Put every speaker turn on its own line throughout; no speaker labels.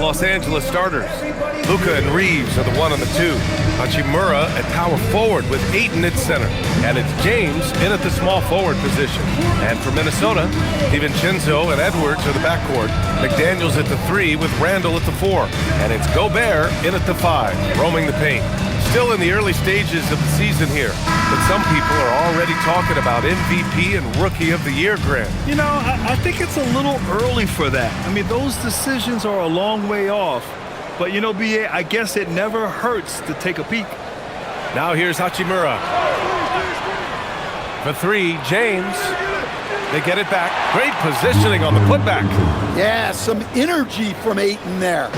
Los Angeles starters. Luka and Reeves are the 1 and the 2. Hachimura at power forward with Ayton at center. And it's James in at the small forward position. And for Minnesota, DiVincenzo and Edwards are the backcourt. McDaniels at the 3 with Randall at the 4. And it's Gobert in at the 5, roaming the paint. Still in the early stages of the season here, but some people are already talking about MVP and Rookie of the Year, Grant.
You know, I think it's a little early for that. I mean, those decisions are a long way off. But, you know, B.A., I guess it never hurts to take a peek.
Now here's Hachimura. For 3, James. They get it back. Great positioning on the putback.
Yeah, some energy from Ayton there.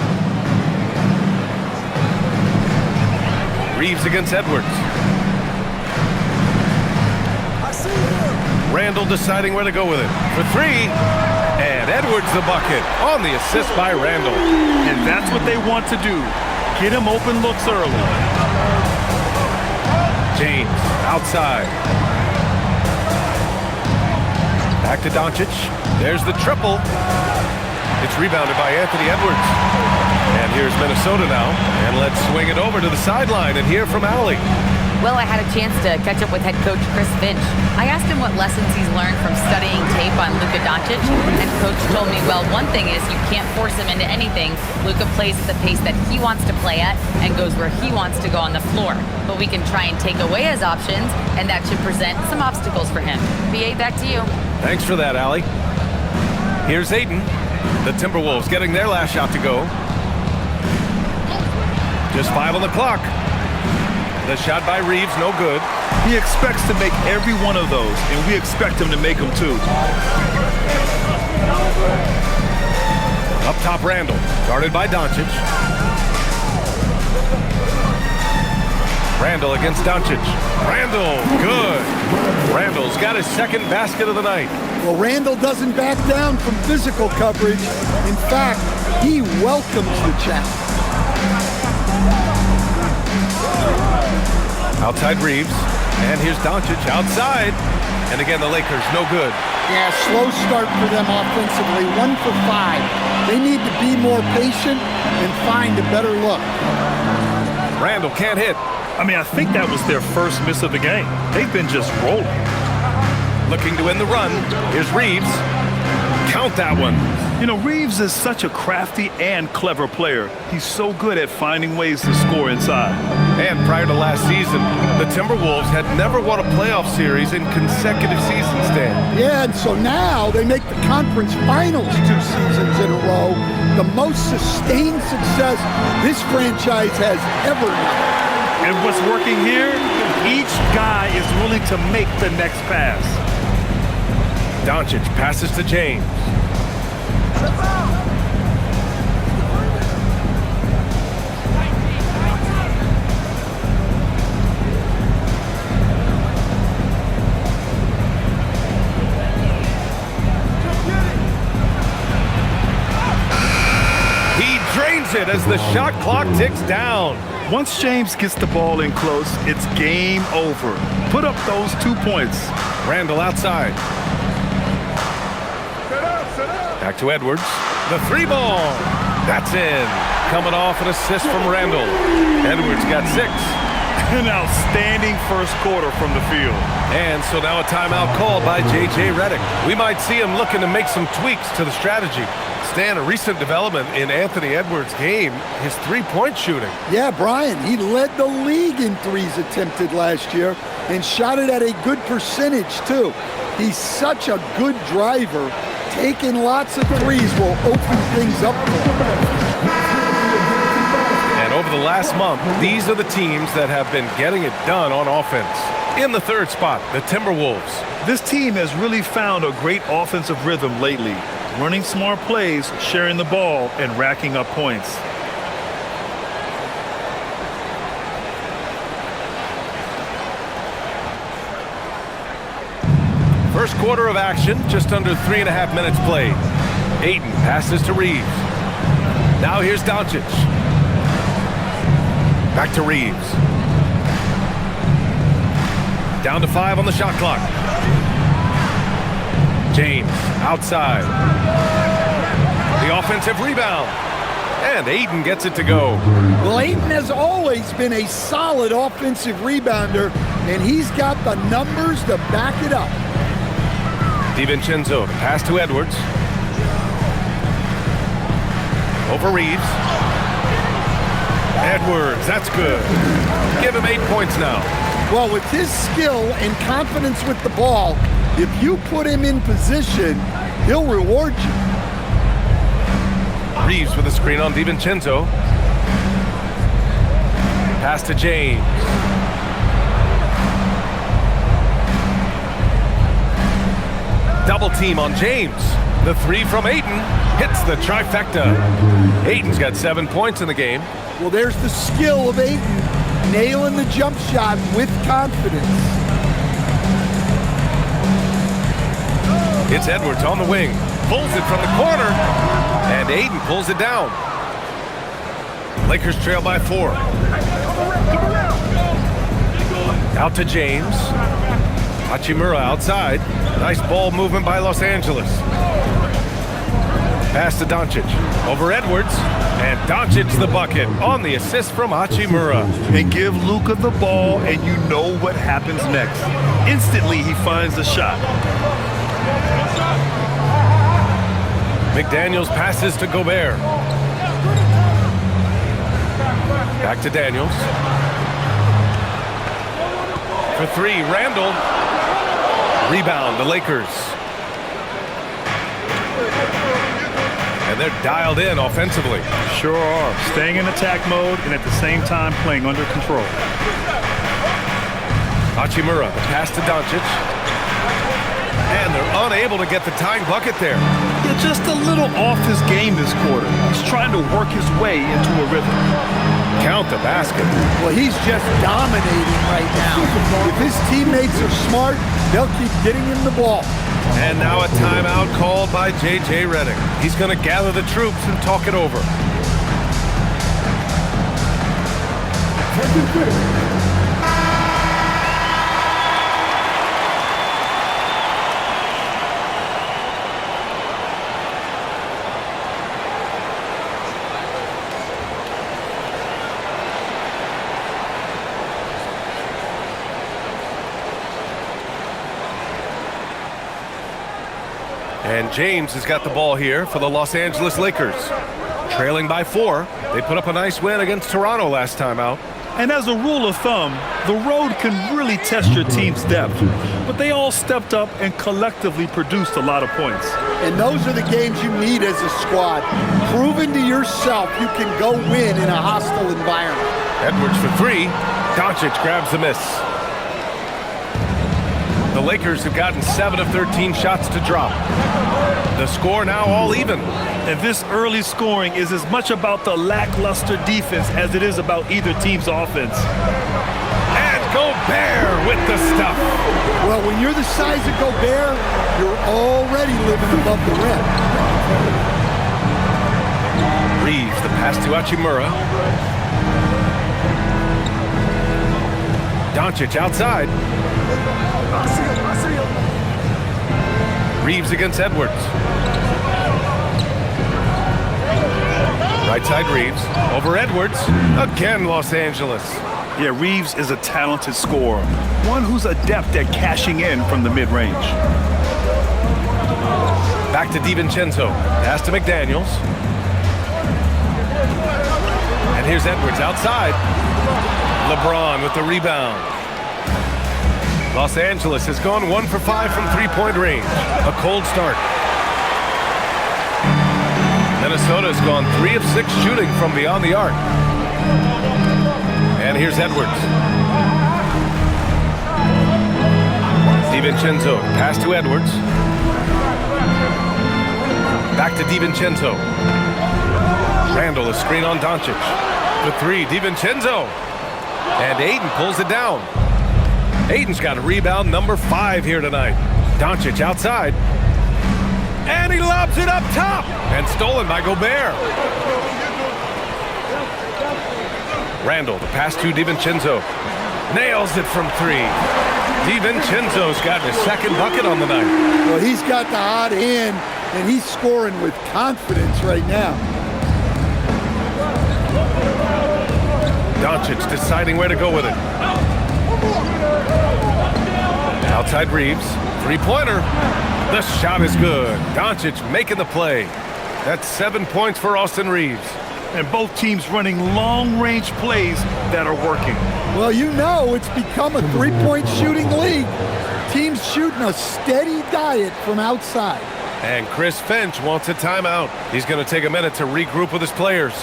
Reeves against Edwards. Randall deciding where to go with it. For 3, and Edwards the bucket on the assist by Randall.
And that's what they want to do. Get him open looks early.
James outside. Back to Doncic. There's the triple. It's rebounded by Anthony Edwards. And here's Minnesota now. And let's swing it over to the sideline and hear from Allie.
Well, I had a chance to catch up with head coach Chris Finch. I asked him what lessons he's learned from studying tape on Luka Doncic, and coach told me, well, one thing is you can't force him into anything. Luka plays at the pace that he wants to play at and goes where he wants to go on the floor. But we can try and take away his options, and that should present some obstacles for him. BA, back to you.
Thanks for that, Allie. Here's Ayton. The Timberwolves getting their last shot to go. Just 5 on the clock. The shot by Reeves, no good.
He expects to make every one of those, and we expect him to make them too.
Up top, Randall. Guarded by Doncic. Randall against Doncic. Randall, good. Randall's got his second basket of the night.
Well, Randall doesn't back down from physical coverage. In fact, he welcomes the challenge.
Outside Reeves, and here's Doncic outside. And again, the Lakers, no good.
Yeah, slow start for them offensively, 1 for 5. They need to be more patient and find a better look.
Randall can't hit.
I mean, I think that was their first miss of the game. They've been just rolling.
Looking to win the run. Here's Reeves. Count that one.
You know, Reeves is such a crafty and clever player. He's so good at finding ways to score inside.
And prior to last season, the Timberwolves had never won a playoff series in consecutive seasons, Dan.
Yeah, and so now they make the conference finals 2 seasons in a row. The most sustained success this franchise has ever known.
And what's working here? Each guy is willing to make the next pass.
Doncic passes to James. He drains it as the shot clock ticks down.
Once James gets the ball in close, it's game over. Put up those 2 points.
Randall outside. Back to Edwards. The 3-ball. That's in. Coming off an assist from Randall. Edwards got 6.
An outstanding first quarter from the field.
And so now a timeout called by J.J. Redick. We might see him looking to make some tweaks to the strategy. Stan, a recent development in Anthony Edwards' game, his 3-point shooting.
Yeah, Brian, he led the league in threes attempted last year and shot it at a good percentage, too. He's such a good driver. Taking lots of threes will open things up for him.
And over the last month, these are the teams that have been getting it done on offense. In the 3rd spot, the Timberwolves.
This team has really found a great offensive rhythm lately. Running smart plays, sharing the ball, and racking up points.
First quarter of action, just under 3.5 minutes played. Ayton passes to Reeves. Now here's Doncic. Back to Reeves. Down to 5 on the shot clock. James outside. The offensive rebound. And Ayton gets it to go.
Well, Ayton has always been a solid offensive rebounder, and he's got the numbers to back it up.
DiVincenzo, pass to Edwards. Over Reeves. Edwards, that's good. Give him 8 points now.
Well, with his skill and confidence with the ball, if you put him in position, he'll reward you.
Reeves with a screen on DiVincenzo. Pass to James. Double team on James. The three from Ayton hits the trifecta. Ayton's got 7 points in the game.
Well, there's the skill of Ayton, nailing the jump shot with confidence.
It's Edwards on the wing. Pulls it from the corner. And Ayton pulls it down. Lakers trail by 4. Out to James. Hachimura outside. Nice ball movement by Los Angeles. Pass to Doncic. Over Edwards. And Doncic the bucket on the assist from Hachimura.
And give Luka the ball, and you know what happens next. Instantly, he finds the shot.
McDaniels passes to Gobert. Back to Daniels. For 3, Randall. Rebound, the Lakers. And they're dialed in offensively.
Sure are. Staying in attack mode and at the same time playing under control.
Hachimura, the pass to Doncic. And they're unable to get the tying bucket there.
Yeah, just a little off his game this quarter. He's trying to work his way into a rhythm.
Count the basket.
Well, he's just dominating right now. If his teammates are smart, they'll keep getting him the ball.
And now a timeout called by J.J. Redick. He's going to gather the troops and talk it over. And James has got the ball here for the Los Angeles Lakers. Trailing by 4. They put up a nice win against Toronto last time out.
And as a rule of thumb, the road can really test your team's depth. But they all stepped up and collectively produced a lot of points.
And those are the games you need as a squad. Proving to yourself you can go win in a hostile environment.
Edwards for 3. Doncic grabs the miss. The Lakers have gotten 7 of 13 shots to drop. The score now all even.
And this early scoring is as much about the lackluster defense as it is about either team's offense.
And Gobert with the stuff.
Well, when you're the size of Gobert, you're already living above the rim.
Reeves, the pass to Hachimura. Doncic outside. Reeves against Edwards. Right side Reeves. Over Edwards. Again, Los Angeles.
Yeah, Reeves is a talented scorer. One who's adept at cashing in from the mid-range.
Back to DiVincenzo. Pass to McDaniels. And here's Edwards outside. LeBron with the rebound. Los Angeles has gone 1 for 5 from three-point range. A cold start. Minnesota has gone 3 of 6 shooting from beyond the arc. And here's Edwards. DiVincenzo, pass to Edwards. Back to DiVincenzo. Randall, a screen on Doncic. The 3, DiVincenzo. And Ayton pulls it down. Ayton's got a rebound number 5 here tonight. Doncic outside. And he lobs it up top. And stolen by Gobert. Randall, the pass to DiVincenzo. Nails it from 3. DiVincenzo's got his second bucket on the night.
Well, he's got the hot hand, and he's scoring with confidence right now.
Doncic deciding where to go with it. Outside Reeves. Three-pointer. The shot is good. Doncic making the play. That's 7 points for Austin Reeves.
And both teams running long-range plays that are working.
Well, you know it's become a three-point shooting league. Teams shooting a steady diet from outside.
And Chris Finch wants a timeout. He's going to take a minute to regroup with his players.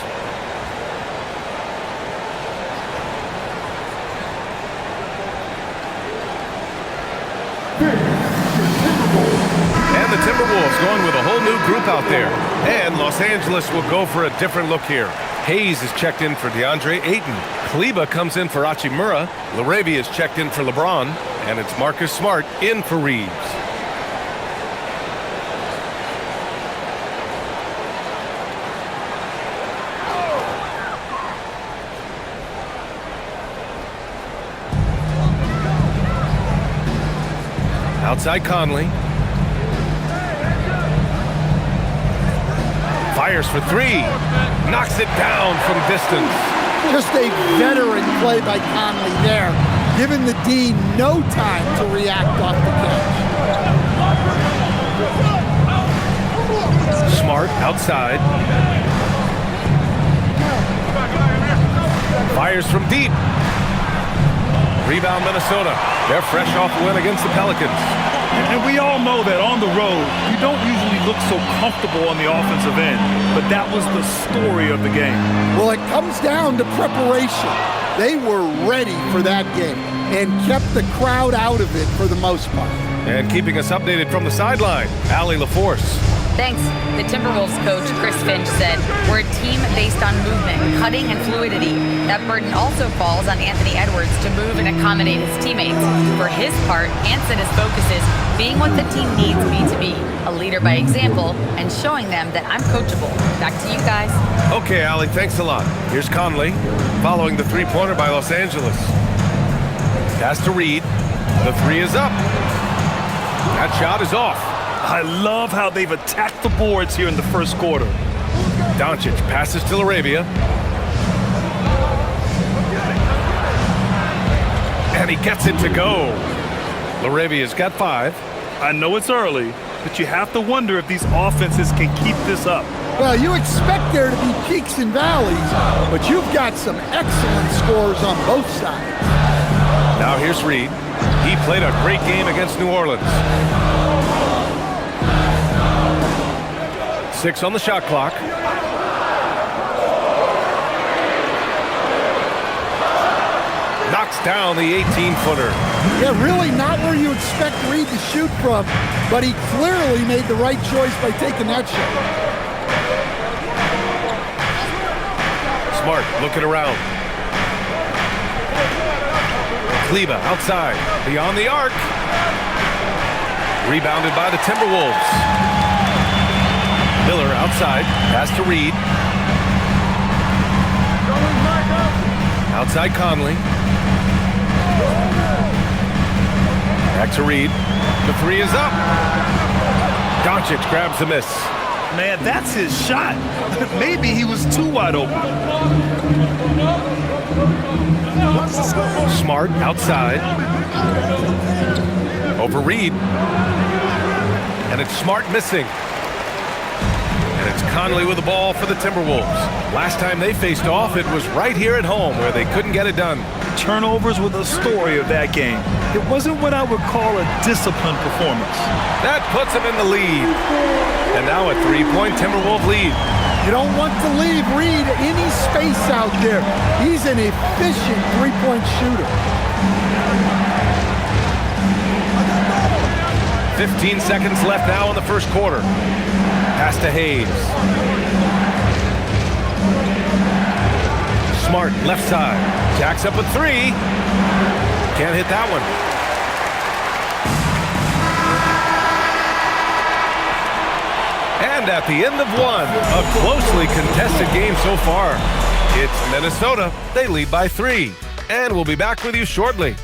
And the Timberwolves going with a whole new group out there. And Los Angeles will go for a different look here. Hayes is checked in for DeAndre Ayton. Kleba comes in for Hachimura. LaRavia is checked in for LeBron. And it's Marcus Smart in for Reeves. Outside Conley. Fires for three. Knocks it down from distance.
Just a veteran play by Conley there, giving the D no time to react off the catch.
Smart outside. Fires from deep. Rebound Minnesota. They're fresh off a win against the Pelicans.
And we all know that on the road, you don't usually look so comfortable on the offensive end. But that was the story of the game.
Well, it comes down to preparation. They were ready for that game and kept the crowd out of it for the most part.
And keeping us updated from the sideline, Allie LaForce.
Thanks. The Timberwolves coach, Chris Finch, said, "We're a team based on movement, cutting, and fluidity. That burden also falls on Anthony Edwards to move and accommodate his teammates. For his part, Ant said his focus is being what the team needs me to be, a leader by example, and showing them that I'm coachable." Back to you guys.
Okay, Allie, thanks a lot. Here's Conley, following the three-pointer by Los Angeles. Pass to Reed. The three is up. That shot is off.
I love how they've attacked the boards here in the first quarter.
Doncic passes to LaRavia. And he gets it to go. LaRavia's got 5.
I know it's early, but you have to wonder if these offenses can keep this up.
Well, you expect there to be peaks and valleys, but you've got some excellent scores on both sides.
Now here's Reed. He played a great game against New Orleans. 6 on the shot clock. Knocks down the 18-footer.
Yeah, really not where you expect Reed to shoot from, but he clearly made the right choice by taking that shot.
Smart looking around. Kleba outside, beyond the arc. Rebounded by the Timberwolves. Miller outside, pass to Reed. Outside Conley. Back to Reed. The three is up. Doncic grabs the miss.
Man, that's his shot. Maybe he was too wide open.
Smart outside. Over Reed. And it's Smart missing. And it's Conley with the ball for the Timberwolves. Last time they faced off, it was right here at home where they couldn't get it done.
Turnovers were the story of that game. It wasn't what I would call a disciplined performance.
That puts them in the lead. And now a 3-point Timberwolf lead.
You don't want to leave Reed any space out there. He's an efficient three-point shooter.
15 seconds left now in the first quarter. Pass to Hayes. Smart, left side. Jacks up a 3. Can't hit that one. And at the end of one, a closely contested game so far. It's Minnesota. They lead by 3. And we'll be back with you shortly.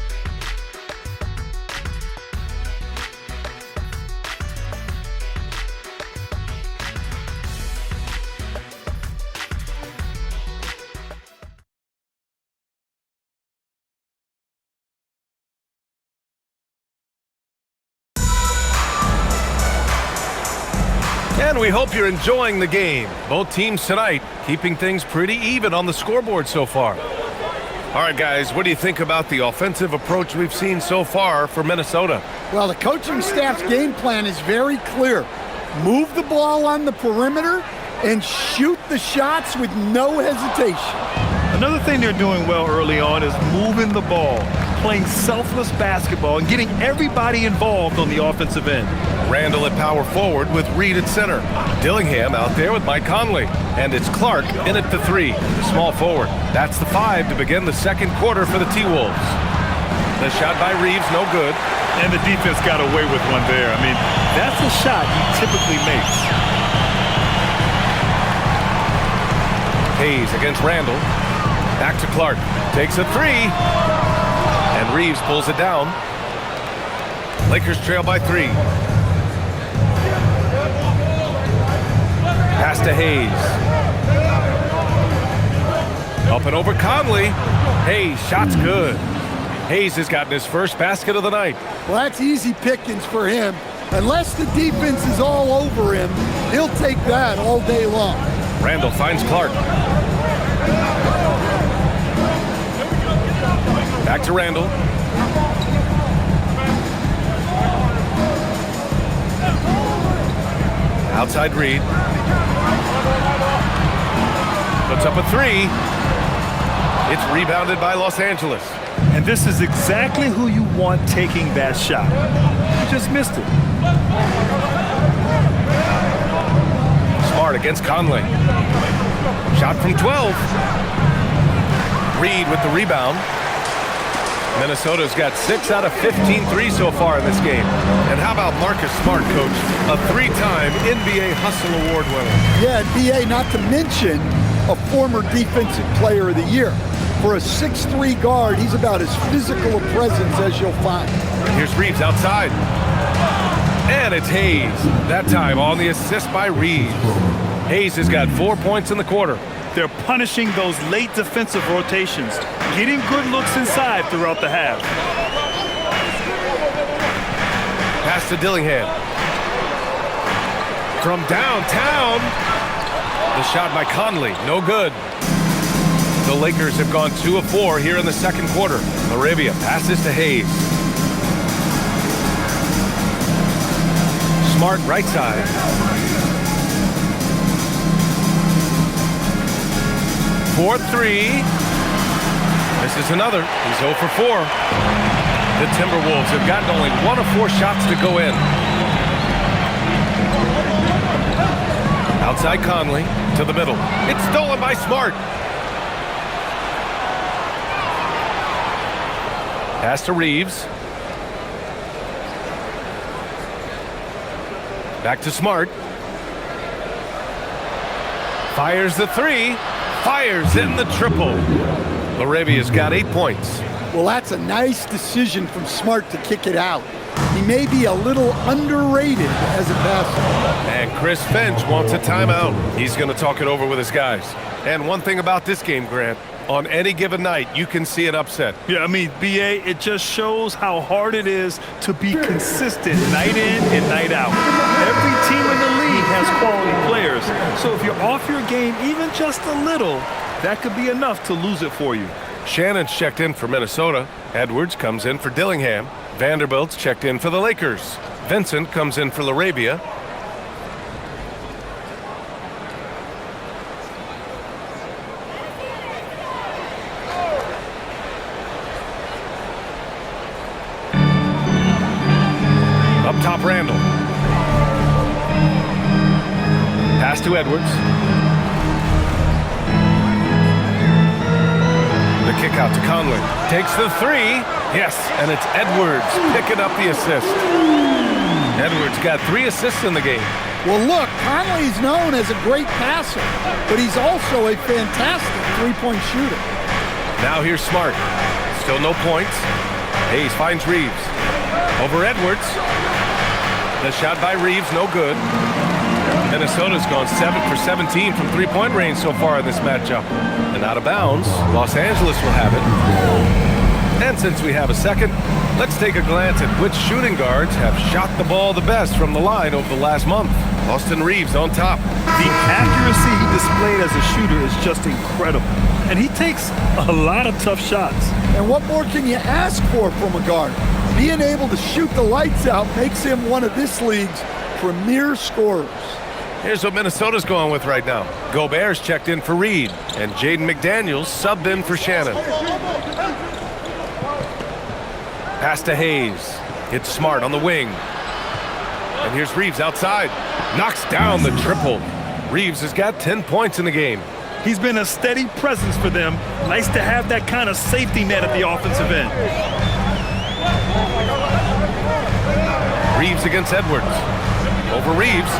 And we hope you're enjoying the game. Both teams tonight keeping things pretty even on the scoreboard so far. All right, guys, what do you think about the offensive approach we've seen so far for Minnesota?
Well, the coaching staff's game plan is very clear. Move the ball on the perimeter and shoot the shots with no hesitation.
Another thing they're doing well early on is moving the ball, playing selfless basketball, and getting everybody involved on the offensive end.
Randall at power forward with Reed at center. Dillingham out there with Mike Conley. And it's Clark in at the 3, the small forward. That's the 5 to begin the second quarter for the T-Wolves. The shot by Reeves, no good.
And the defense got away with one there. I mean, that's a shot he typically makes.
Hayes against Randall. Back to Clark. Takes a 3. And Reeves pulls it down. Lakers trail by 3. Pass to Hayes. Up and over Conley. Hayes, shot's good. Hayes has gotten his first basket of the night.
Well, that's easy pickings for him. Unless the defense is all over him, he'll take that all day long.
Randall finds Clark. Back to Randall. Outside Reed. Puts up a 3. It's rebounded by Los Angeles.
And this is exactly who you want taking that shot. He just missed it.
Smart against Conley. Shot from 12. Reed with the rebound. Minnesota's got 6 out of 15 threes so far in this game. And how about Marcus Smart, Coach? A 3-time NBA Hustle Award winner.
Yeah, and BA, not to mention a former Defensive Player of the Year. For a 6'3" guard, he's about as physical a presence as you'll find.
Here's Reeves outside. And it's Hayes. That time on the assist by Reeves. Hayes has got 4 points in the quarter.
They're punishing those late defensive rotations, getting good looks inside throughout the half.
Pass to Dillingham. From downtown. The shot by Conley, no good. The Lakers have gone 2 of 4 here in the second quarter. Arabia passes to Hayes. Smart right side. For 3. This is another. He's 0 for 4. The Timberwolves have gotten only 1 of 4 shots to go in. Outside Conley to the middle. It's stolen by Smart. Pass to Reeves. Back to Smart. Fires the 3. Fires in the triple. Larabia's got 8 points.
Well, that's a nice decision from Smart to kick it out. He may be a little underrated as a passer.
And Chris Finch wants a timeout. He's going to talk it over with his guys. And one thing about this game, Grant, on any given night, you can see an upset.
Yeah, I mean, BA, it just shows how hard it is to be consistent night in and night out. Every team in the league has quality players. So if you're off your game even just a little, that could be enough to lose it for you.
Shannon's checked in for Minnesota. Edwards comes in for Dillingham. Vanderbilt's checked in for the Lakers. Vincent comes in for Larabia. Up top, Randall. Pass to Edwards. The kick out to Conley. Takes the 3. Yes, and it's Edwards picking up the assist. Edwards got 3 assists in the game.
Well, look, Conley's known as a great passer, but he's also a fantastic three-point shooter.
Now here's Smart. Still no points. Hayes finds Reeves. Over Edwards. The shot by Reeves, no good. Minnesota's gone 7 for 17 from three-point range so far in this matchup. And out of bounds, Los Angeles will have it. And since we have a second, let's take a glance at which shooting guards have shot the ball the best from the line over the last month. Austin Reeves on top.
The accuracy he displayed as a shooter is just incredible. And he takes a lot of tough shots.
And what more can you ask for from a guard? Being able to shoot the lights out makes him one of this league's premier scorers.
Here's what Minnesota's going with right now. Gobert's checked in for Reed, and Jaden McDaniels subbed in for Shannon. Pass to Hayes. It's Smart on the wing. And here's Reeves outside. Knocks down the triple. Reeves has got 10 points in the game.
He's been a steady presence for them. Nice to have that kind of safety net at the offensive end.
Reeves against Edwards. Over Reeves.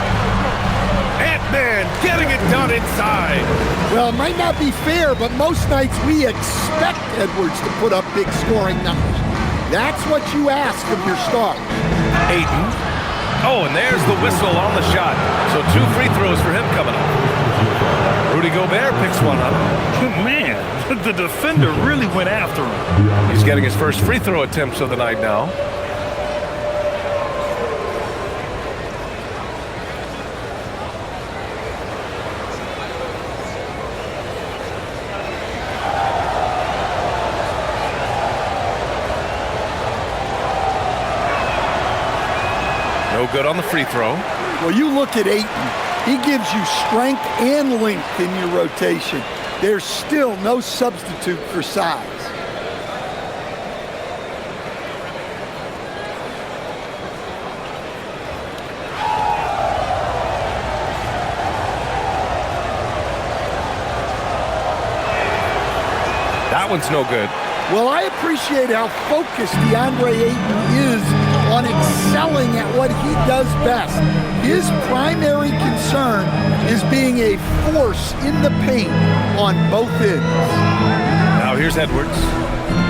Ant-Man getting it done inside.
Well, it might not be fair, but most nights we expect Edwards to put up big scoring numbers. That's what you ask of your stars.
Ayton. Oh, and there's the whistle on the shot. So 2 free throws for him coming up. Rudy Gobert picks one up.
Man, the defender really went after him.
He's getting his first free throw attempts of the night now. No good on the free throw.
Well, you look at Ayton. He gives you strength and length in your rotation. There's still no substitute for size.
That one's no good.
Well, I appreciate how focused DeAndre Ayton is on excelling at what he does best. His primary concern is being a force in the paint on both ends.
Now here's Edwards.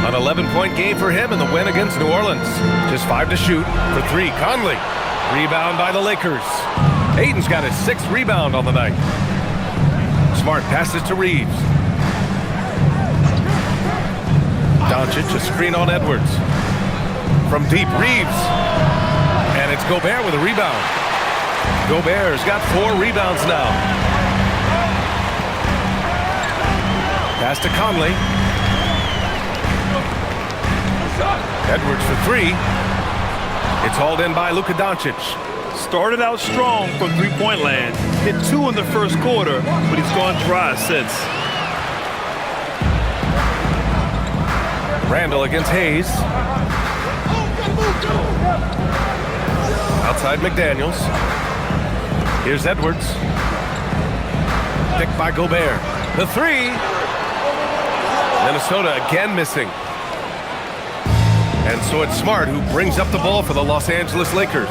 An 11-point game for him in the win against New Orleans. Just 5 to shoot for 3. Conley. Rebound by the Lakers. Ayton's got his 6th rebound on the night. Smart passes to Reeves. Doncic, a screen on Edwards. From deep, Reeves. And it's Gobert with a rebound. Gobert's got 4 rebounds now. Pass to Conley. Edwards for 3. It's hauled in by Luka Doncic.
Started out strong from three-point land. Hit 2 in the first quarter, but he's gone dry since.
Randall against Hayes. Outside McDaniels. Here's Edwards. Picked by Gobert. The 3. Minnesota again missing. And so it's Smart who brings up the ball for the Los Angeles Lakers.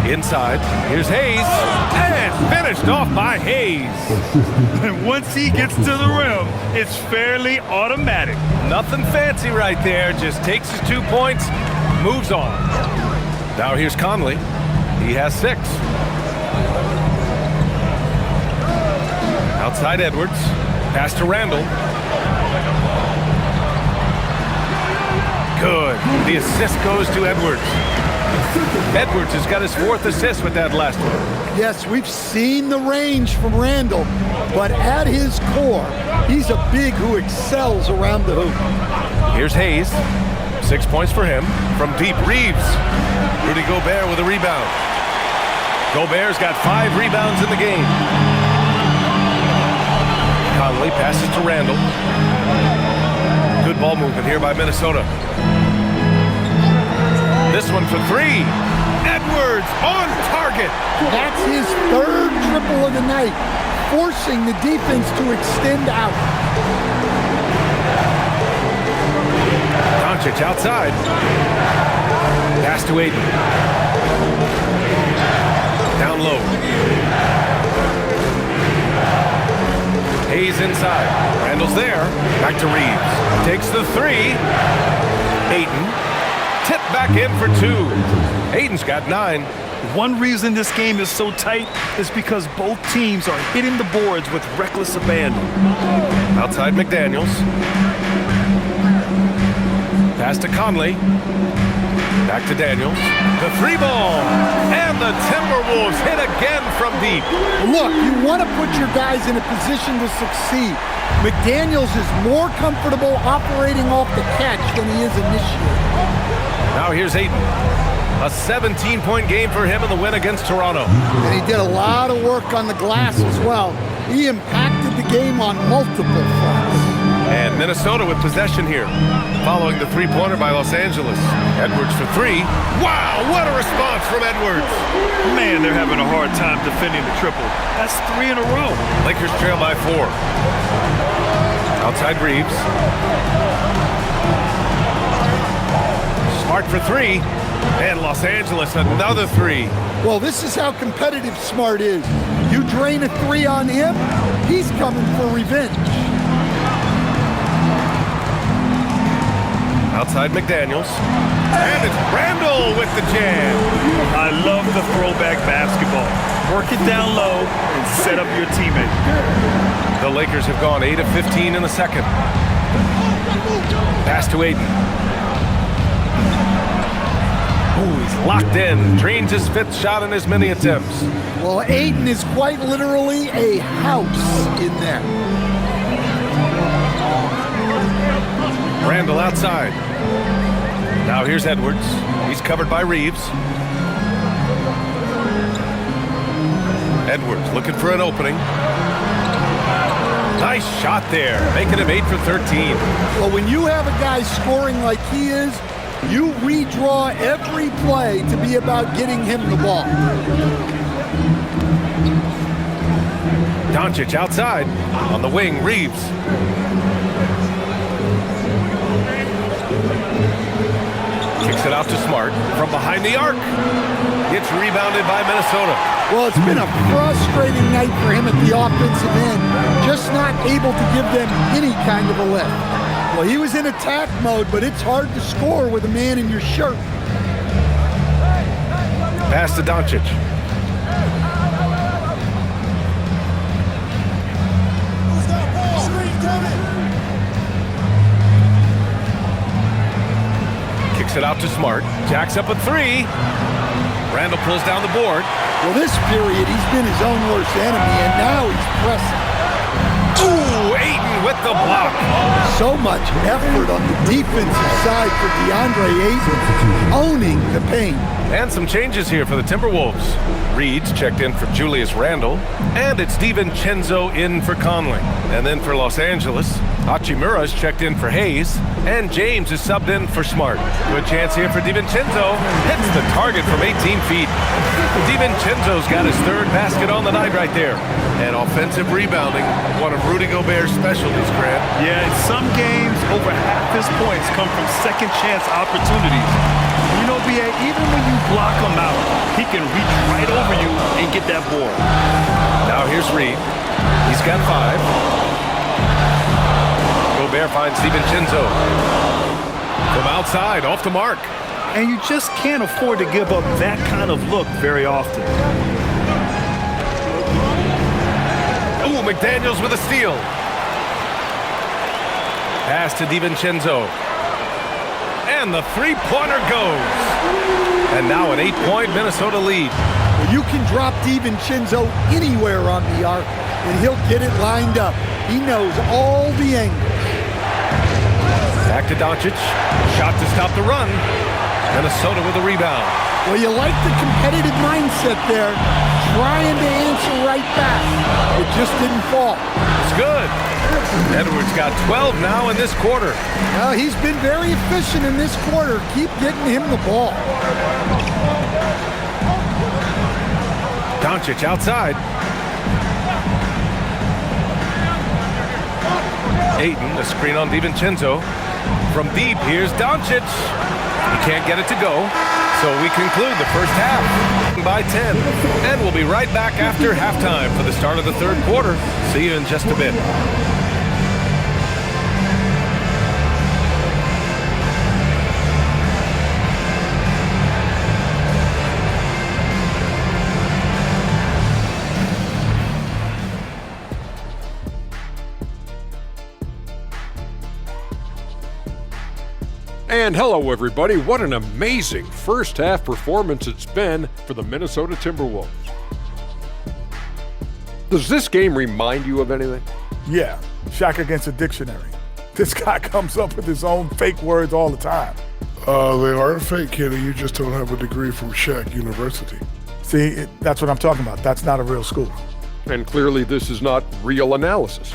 Inside, here's Hayes. And finished off by Hayes.
And once he gets to the rim, it's fairly automatic.
Nothing fancy right there. Just takes his 2 points, moves on. Now here's Conley. He has 6. Outside Edwards. Pass to Randall. Good. The assist goes to Edwards. Edwards has got his 4th assist with that last one.
Yes, we've seen the range from Randall, but at his core, he's a big who excels around the hoop.
Here's Hayes. 6 points for him. From deep, Reeves. Rudy Gobert with a rebound. Gobert's got 5 rebounds in the game. Conley passes to Randall. Good ball movement here by Minnesota. This one for 3. Edwards on target.
That's his 3rd triple of the night, forcing the defense to extend out.
Doncic outside. Pass to Ayton. Down low. Hayes inside. Randall's there. Back to Reeves. Takes the 3. Ayton. Tip back in for 2. Ayton's got 9.
One reason this game is so tight is because both teams are hitting the boards with reckless abandon.
Outside McDaniels. Pass to Conley. Back to Daniels. The three ball. And the Timberwolves hit again from deep.
Look, you want to put your guys in a position to succeed. McDaniels is more comfortable operating off the catch than he is initiating.
Now here's Ayton. A 17-point game for him in the win against Toronto.
And he did a lot of work on the glass as well. He impacted the game on multiple fronts.
And Minnesota with possession here, following the three-pointer by Los Angeles. Edwards for three. Wow, what a response from Edwards.
Man, they're having a hard time defending the triple. That's 3 in a row.
Lakers trail by 4. Outside Reeves. Smart for 3. And Los Angeles another 3.
Well, this is how competitive Smart is. You drain a 3 on him, he's coming for revenge.
Outside McDaniels. And it's Randall with the jam.
I love the throwback basketball. Work it down low and set up your teammate.
The Lakers have gone 8 of 15 in the second. Pass to Ayton. Ooh, he's locked in. Drains his 5th shot in as many attempts.
Well, Ayton is quite literally a house in there.
Randall outside. Now here's Edwards. He's covered by Reeves. Edwards looking for an opening. Nice shot there, making him 8 for 13.
Well, when you have a guy scoring like he is, you redraw every play to be about getting him the ball.
Doncic outside. On the wing, Reeves. Kicks it out to Smart from behind the arc. Gets rebounded by Minnesota.
Well, it's been a frustrating night for him at the offensive end, just not able to give them any kind of a lift. Well, he was in attack mode, but it's hard to score with a man in your shirt.
Pass to Doncic. Kicks it out to Smart. Jacks up a 3. Randall pulls down the board.
Well, this period, he's been his own worst enemy, and now he's pressing.
Ooh, Ayton with the block.
So much effort on the defensive side for DeAndre Ayton, owning the paint.
And some changes here for the Timberwolves. Reed's checked in for Julius Randle, and it's DiVincenzo in for Conley. And then for Los Angeles, Hachimura's checked in for Hayes, and James is subbed in for Smart. Good chance here for DiVincenzo. Hits the target from 18 feet. DiVincenzo's got his 3rd basket on the night right there. And offensive rebounding, one of Rudy Gobert's specialties, Grant.
Yeah, in some games, over half his points come from second chance opportunities. You know, B.A., even when you block him out, he can reach right over you and get that board.
Now here's Reed. He's got 5. Gobert finds DiVincenzo. From outside, off the mark.
And you just can't afford to give up that kind of look very often.
Ooh, McDaniels with a steal. Pass to DiVincenzo. And the three-pointer goes. And now an 8-point Minnesota lead.
Well, you can drop DiVincenzo anywhere on the arc, and he'll get it lined up. He knows all the angles.
Back to Doncic. Shot to stop the run. Minnesota with a rebound.
Well, you like the competitive mindset there, trying to answer right back. It just didn't fall.
It's good. Edwards got 12 now in this quarter.
Well, he's been very efficient in this quarter. Keep getting him the ball.
Doncic outside. Ayton, a screen on DiVincenzo. From deep, here's Doncic. He can't get it to go, so we conclude the first half by 10. And we'll be right back after halftime for the start of the 3rd quarter. See you in just a bit.
And hello, everybody. What an amazing first-half performance it's been for the Minnesota Timberwolves. Does this game remind you of anything?
Yeah, Shaq against a dictionary. This guy comes up with his own fake words all the time.
They are fake, Kenny. You just don't have a degree from Shaq University.
See, that's what I'm talking about. That's not a real school.
And clearly this is not real analysis.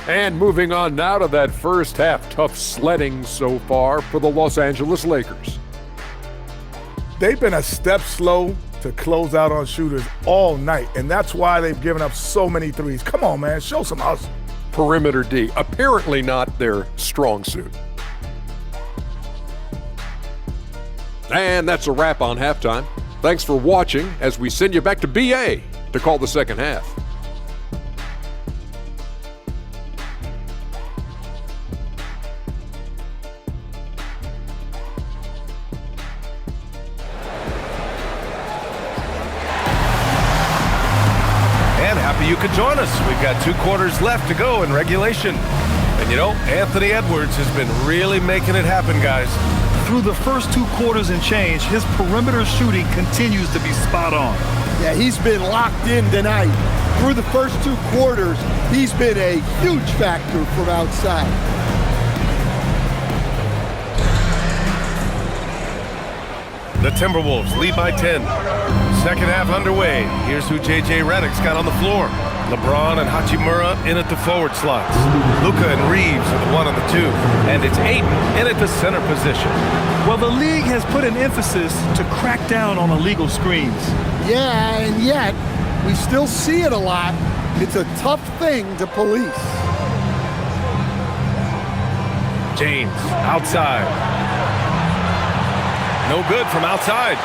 And moving on now to that first half, tough sledding so far for the Los Angeles Lakers.
They've been a step slow to close out on shooters all night, and that's why they've given up so many threes. Come on, man, show some hustle.
Perimeter D, apparently not their strong suit. And that's a wrap on halftime. Thanks for watching as we send you back to BA to call the second half.
And happy you could join us. We've got 2 quarters left to go in regulation. And you know, Anthony Edwards has been really making it happen, guys.
Through the first 2 quarters and change, his perimeter shooting continues to be spot on.
Yeah, he's been locked in tonight. Through the first 2 quarters, he's been a huge factor from outside.
The Timberwolves lead by 10. Second half underway. Here's who J.J. Redick's got on the floor. LeBron and Hachimura in at the forward slots. Luka and Reeves are the 1 and the 2. And it's Ayton in at the center position.
Well, the league has put an emphasis to crack down on illegal screens.
Yeah, and yet, we still see it a lot. It's a tough thing to police.
James outside. No good from outside.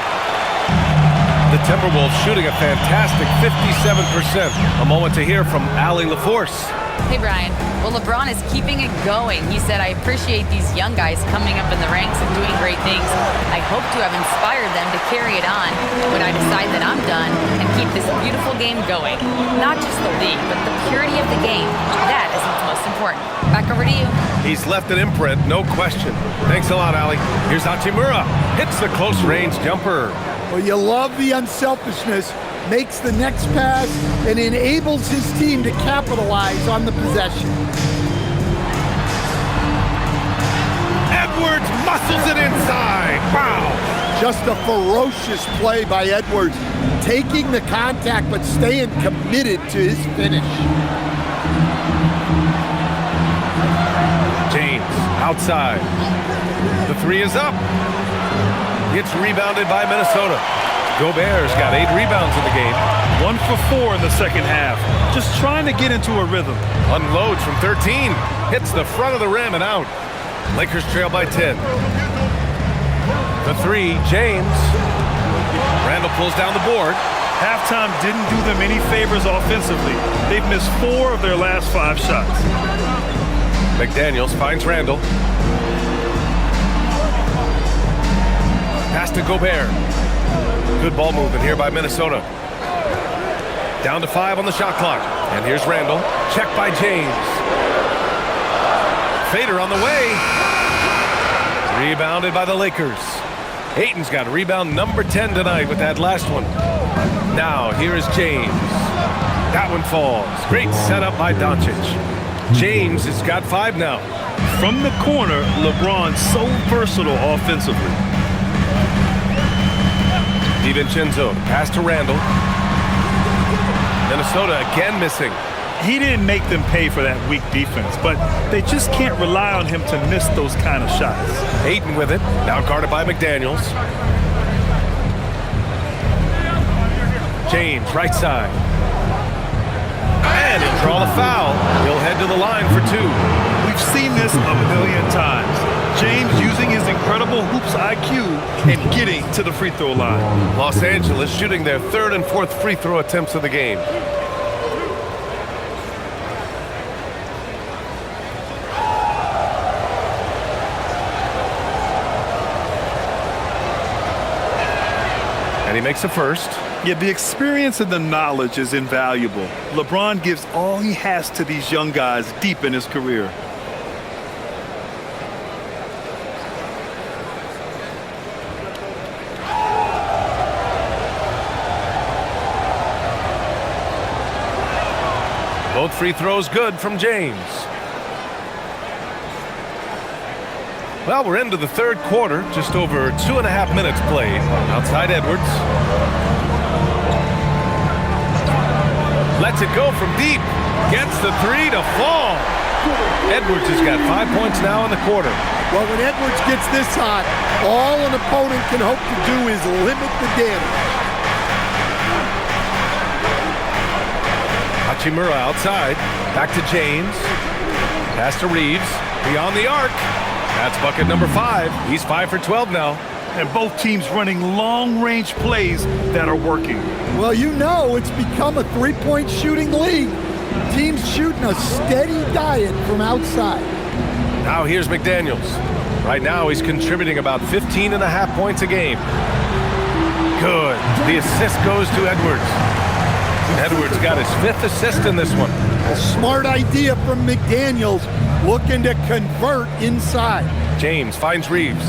The Timberwolves shooting a fantastic 57%. A moment to hear from Allie LaForce.
Hey, Brian. Well, LeBron is keeping it going. He said, I appreciate these young guys coming up in the ranks and doing great things. I hope to have inspired them to carry it on when I decide that I'm done and keep this beautiful game going. Not just the league, but the purity of the game. That is what's most important. Back over to you.
He's left an imprint, no question. Thanks a lot, Allie. Here's Hachimura. Hits the close-range jumper.
Well, you love the unselfishness, makes the next pass, and enables his team to capitalize on the possession.
Edwards muscles it inside. Wow.
Just a ferocious play by Edwards, taking the contact but staying committed to his finish.
James outside. The 3 is up. Gets rebounded by Minnesota. Gobert's got 8 rebounds in the game.
1 for 4 in the second half. Just trying to get into a rhythm.
Unloads from 13. Hits the front of the rim and out. Lakers trail by 10. The 3, James. Randall pulls down the board.
Halftime didn't do them any favors offensively. They've missed 4 of their last 5 shots.
McDaniels finds Randall. Pass to Gobert. Good ball movement here by Minnesota. Down to 5 on the shot clock. And here's Randall. Checked by James. Fader on the way. Rebounded by the Lakers. Ayton's got rebound number 10 tonight with that last one. Now here is James. That one falls. Great setup by Doncic. James has got 5 now.
From the corner, LeBron so versatile offensively.
DiVincenzo, pass to Randall. Minnesota again missing.
He didn't make them pay for that weak defense, but they just can't rely on him to miss those kind of shots.
Ayton with it, now guarded by McDaniels. James, right side. And he'll draw the foul. He'll head to the line for 2.
We've seen this a million times. James using his incredible hoops IQ and getting to the free throw line.
Los Angeles shooting their 3rd and 4th free throw attempts of the game. And he makes the first.
Yeah, the experience and the knowledge is invaluable. LeBron gives all he has to these young guys deep in his career.
free throw's good from James. Well, we're into the third quarter, just over 2.5 minutes played. Outside Edwards. Lets it go from deep. Gets the three to fall. Edwards has got 5 points now in the quarter.
Well, when Edwards gets this hot, all an opponent can hope to do is limit the damage.
Hachimura outside. Back to James. Pass to Reeves. Beyond the arc. That's bucket number 5. He's 5 for 12 now.
And both teams running long-range plays that are working.
Well, you know it's become a three-point shooting league. Teams shooting a steady diet from outside.
Now here's McDaniels. Right now he's contributing about 15.5 points a game. Good. The assist goes to Edwards. Edwards got his 5th assist in this one.
A smart idea from McDaniels, looking to convert inside.
James finds Reeves.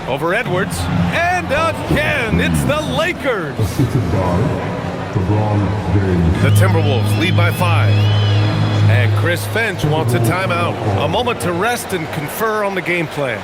Over Edwards. And again, it's the Lakers. The Timberwolves lead by 5. And Chris Finch wants a timeout. A moment to rest and confer on the game plan.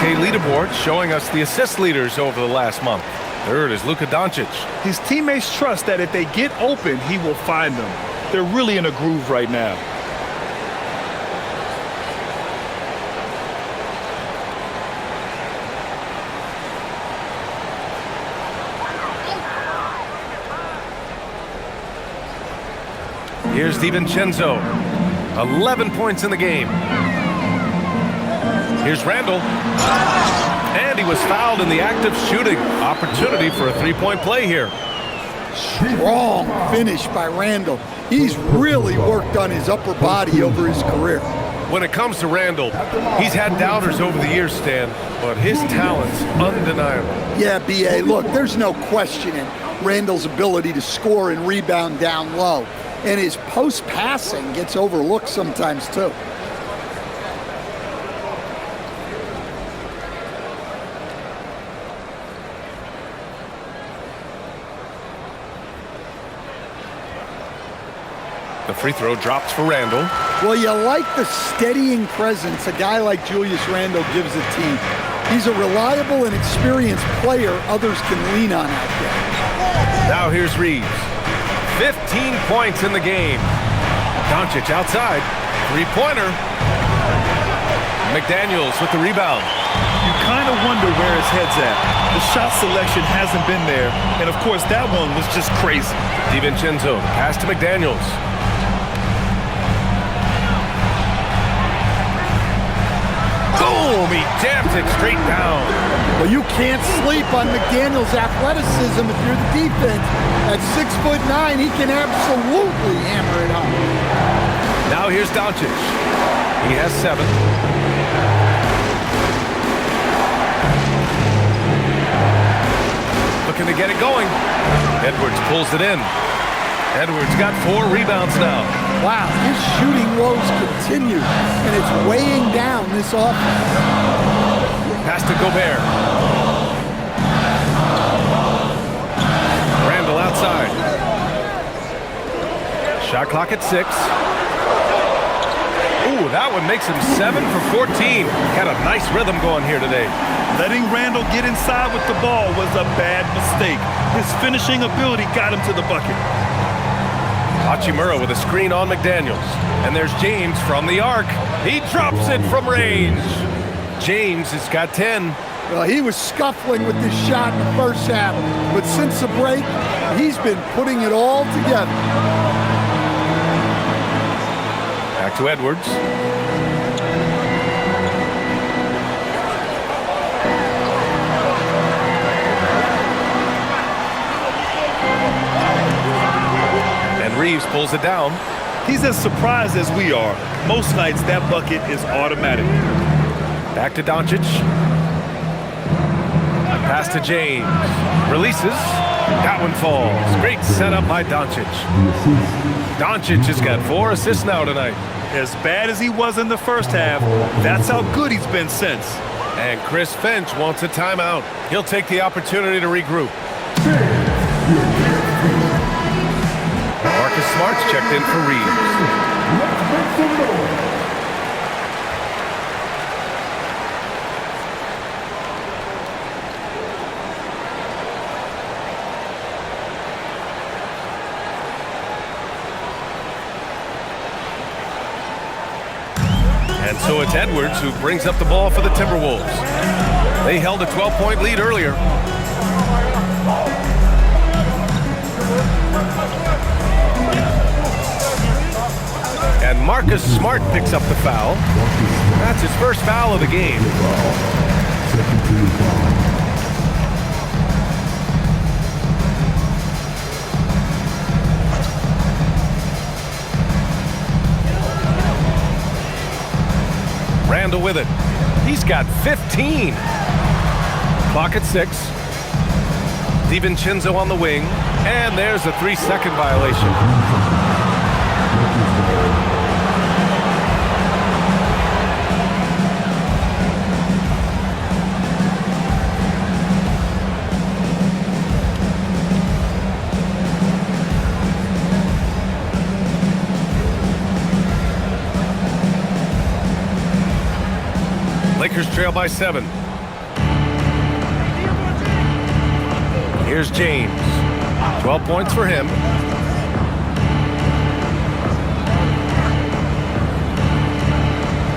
Leaderboard showing us the assist leaders over the last month. Third is Luka Doncic.
His teammates trust that if they get open, he will find them. They're really in a groove right now.
Here's DiVincenzo. 11 points in the game. Here's Randall. And he was fouled in the act of shooting. Opportunity for a three-point play here.
Strong finish by Randall. He's really worked on his upper body over his career.
When it comes to Randall, he's had doubters over the years, Stan, but his talent's undeniable.
Yeah, B.A., look, there's no questioning Randall's ability to score and rebound down low. And his post-passing gets overlooked sometimes, too.
The free throw drops for Randall.
Well, you like the steadying presence a guy like Julius Randall gives a team. He's a reliable and experienced player others can lean on out there.
Now here's Reeves. 15 points in the game. Doncic outside. Three-pointer. McDaniels with the rebound.
You kind of wonder where his head's at. The shot selection hasn't been there. And, of course, that one was just crazy.
DiVincenzo, pass to McDaniels. Boom! He jams it straight down.
Well, you can't sleep on McDaniels' athleticism if you're the defense. At 6'9", he can absolutely hammer it home.
Now here's Doncic. He has 7. Looking to get it going. Edwards pulls it in. Edwards got 4 rebounds now.
Wow, his shooting woes continue, and it's weighing down this offense.
Pass to Gobert. Randall outside. Shot clock at 6. Ooh, that one makes him 7 for 14. Got a nice rhythm going here today.
Letting Randall get inside with the ball was a bad mistake. His finishing ability got him to the bucket.
Hachimura with a screen on McDaniels. And there's James from the arc. He drops it from range. James has got 10.
Well, he was scuffling with this shot in the first half, but since the break, he's been putting it all together.
Back to Edwards. Reeves pulls it down.
He's as surprised as we are. Most nights, that bucket is automatic.
Back to Doncic. Pass to James. Releases. That one falls. Great setup by Doncic. Doncic has got 4 assists now tonight.
As bad as he was in the first half, that's how good he's been since.
And Chris Finch wants a timeout. He'll take the opportunity to regroup. Marcus Smart's checked in for Reeves. And so it's Edwards who brings up the ball for the Timberwolves. They held a 12-point lead earlier. And Marcus Smart picks up the foul. That's his first foul of the game. Randall with it. He's got 15. Clock at 6. DiVincenzo on the wing. And there's a 3-second violation. Lakers trail by 7. Here's James. 12 points for him.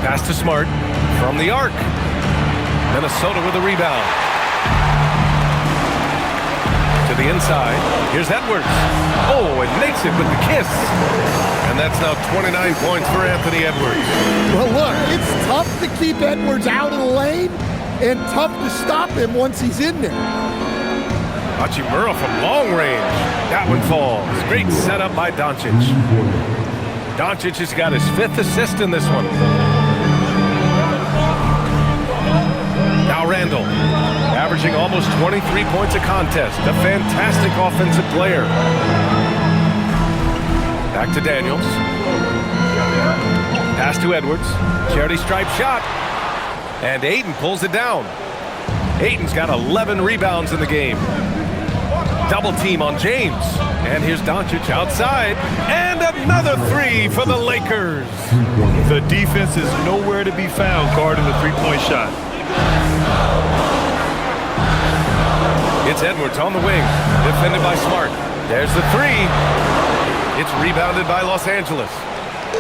Pass to Smart from the arc. Minnesota with a rebound. To the inside. Here's Edwards. Oh, and makes it with the kiss. And that's now 29 points for Anthony Edwards.
Well, look, it's tough to keep Edwards out of the lane and tough to stop him once he's in there.
Hachimura from long range. That one falls. Great setup by Doncic. Doncic has got his 5th assist in this one. Now Randall, averaging almost 23 points a contest. A fantastic offensive player. Back to Daniels. Pass to Edwards. Charity stripe shot. And Ayton pulls it down. Ayton's got 11 rebounds in the game. Double team on James. And here's Doncic outside. And another 3 for the Lakers.
The defense is nowhere to be found guarding the three-point shot.
It's Edwards on the wing. Defended by Smart. There's the 3. It's rebounded by Los Angeles.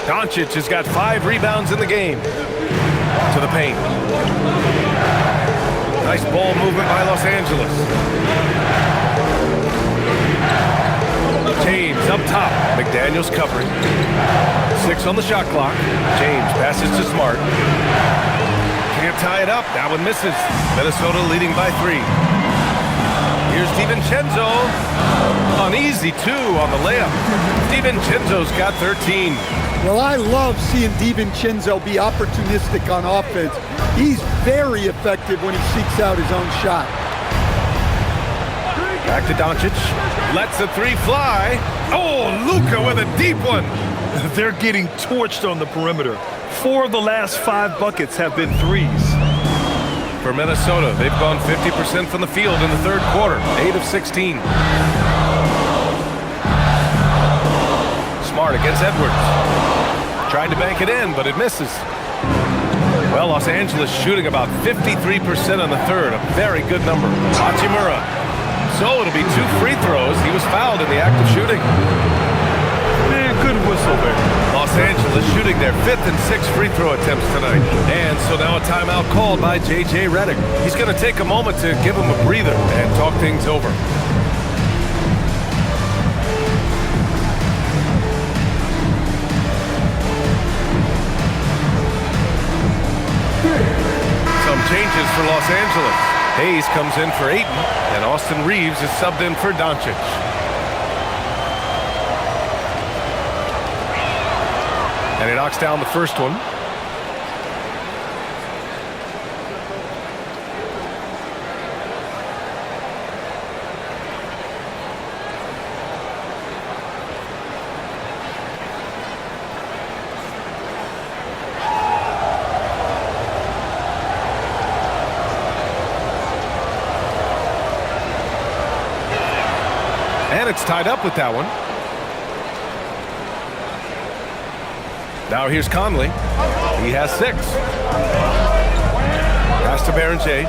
Doncic has got 5 rebounds in the game. To the paint. Nice ball movement by Los Angeles. James up top. McDaniels covering. 6 on the shot clock. James passes to Smart. Can't tie it up. That one misses. Minnesota leading by 3. Here's DiVincenzo. An easy 2 on the layup. DiVincenzo's got 13.
Well, I love seeing DiVincenzo be opportunistic on offense. He's very effective when he seeks out his own shot.
Back to Doncic. Lets the 3 fly. Oh, Luka with a deep one.
They're getting torched on the perimeter. 4 of the last 5 buckets have been threes.
For Minnesota, they've gone 50% from the field in the 3rd quarter. 8 of 16. Smart against Edwards. Tried to bank it in, but it misses. Well, Los Angeles shooting about 53% in the 3rd. A very good number. Hachimura. So it'll be 2 free throws. He was fouled in the act of shooting.
Good whistle there.
Los Angeles shooting their 5th and 6th free throw attempts tonight. And so now a timeout called by J.J. Redick. He's going to take a moment to give him a breather and talk things over. Some changes for Los Angeles. Hayes comes in for Ayton, and Austin Reeves is subbed in for Doncic. And he knocks down the first one. Hornets tied up with that one. Now here's Conley. He has 6. Pass to Baron J.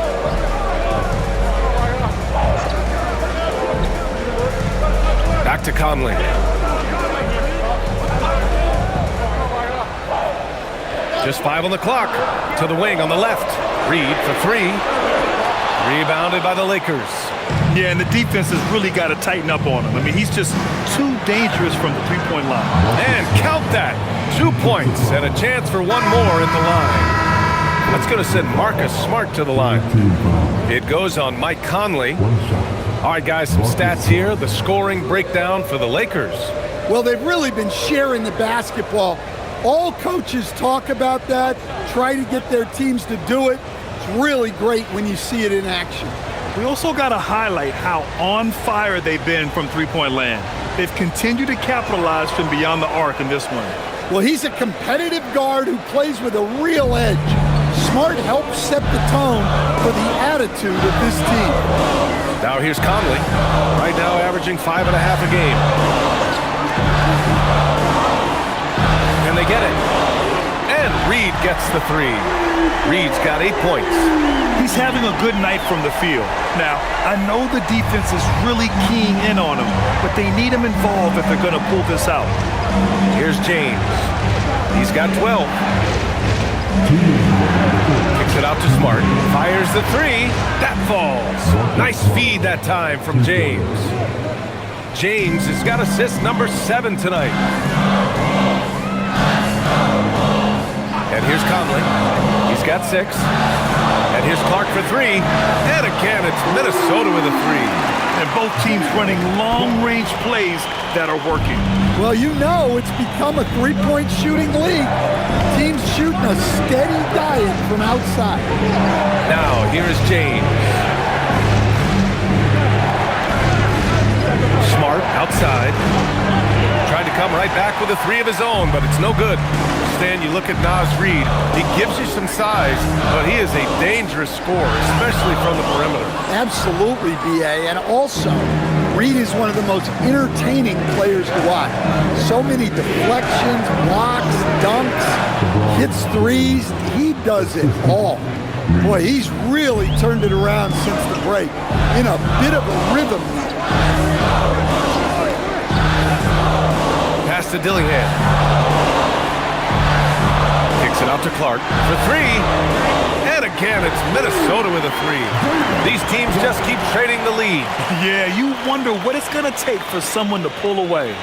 Back to Conley. Just 5 on the clock. To the wing on the left. Reed for 3. Rebounded by the Lakers.
Yeah, and the defense has really got to tighten up on him. I mean, he's just too dangerous from the three-point line.
And count that. 2 points and a chance for one more at the line. That's going to send Marcus Smart to the line. It goes on Mike Conley. All right, guys, some stats here. The scoring breakdown for the Lakers.
Well, they've really been sharing the basketball. All coaches talk about that, try to get their teams to do it. It's really great when you see it in action.
We also got to highlight how on fire they've been from three-point land. They've continued to capitalize from beyond the arc in this one.
Well, he's a competitive guard who plays with a real edge. Smart helps set the tone for the attitude of this team.
Now here's Conley. Right now averaging 5.5 a game. And they get it. And Reed gets the 3. Reed's got 8 points.
He's having a good night from the field. Now, I know the defense is really keying in on him, but they need him involved if they're going to pull this out.
Here's James. He's got 12. Kicks it out to Smart. Fires the 3. That falls. Nice feed that time from James. James has got assist number 7 tonight. And here's Conley. He's got 6. And here's Clark for 3. And again, it's Minnesota with a 3.
And both teams running long-range plays that are working.
Well, you know it's become a three-point shooting league. Teams shooting a steady diet from outside.
Now, here is James. Smart outside. Tried to come right back with a 3 of his own, but it's no good. Stan, you look at Naz Reid, he gives you some size, but he is a dangerous scorer, especially from the perimeter.
Absolutely, B.A. And also, Reid is one of the most entertaining players to watch. So many deflections, blocks, dunks, hits 3s. He does it all. Boy, he's really turned it around since the break. In a bit of a rhythm now.
Pass to Dillingham. Kicks it out to Clark for 3. And again, it's Minnesota with a 3. These teams just keep trading the lead.
Yeah, you wonder what it's going to take for someone to pull away.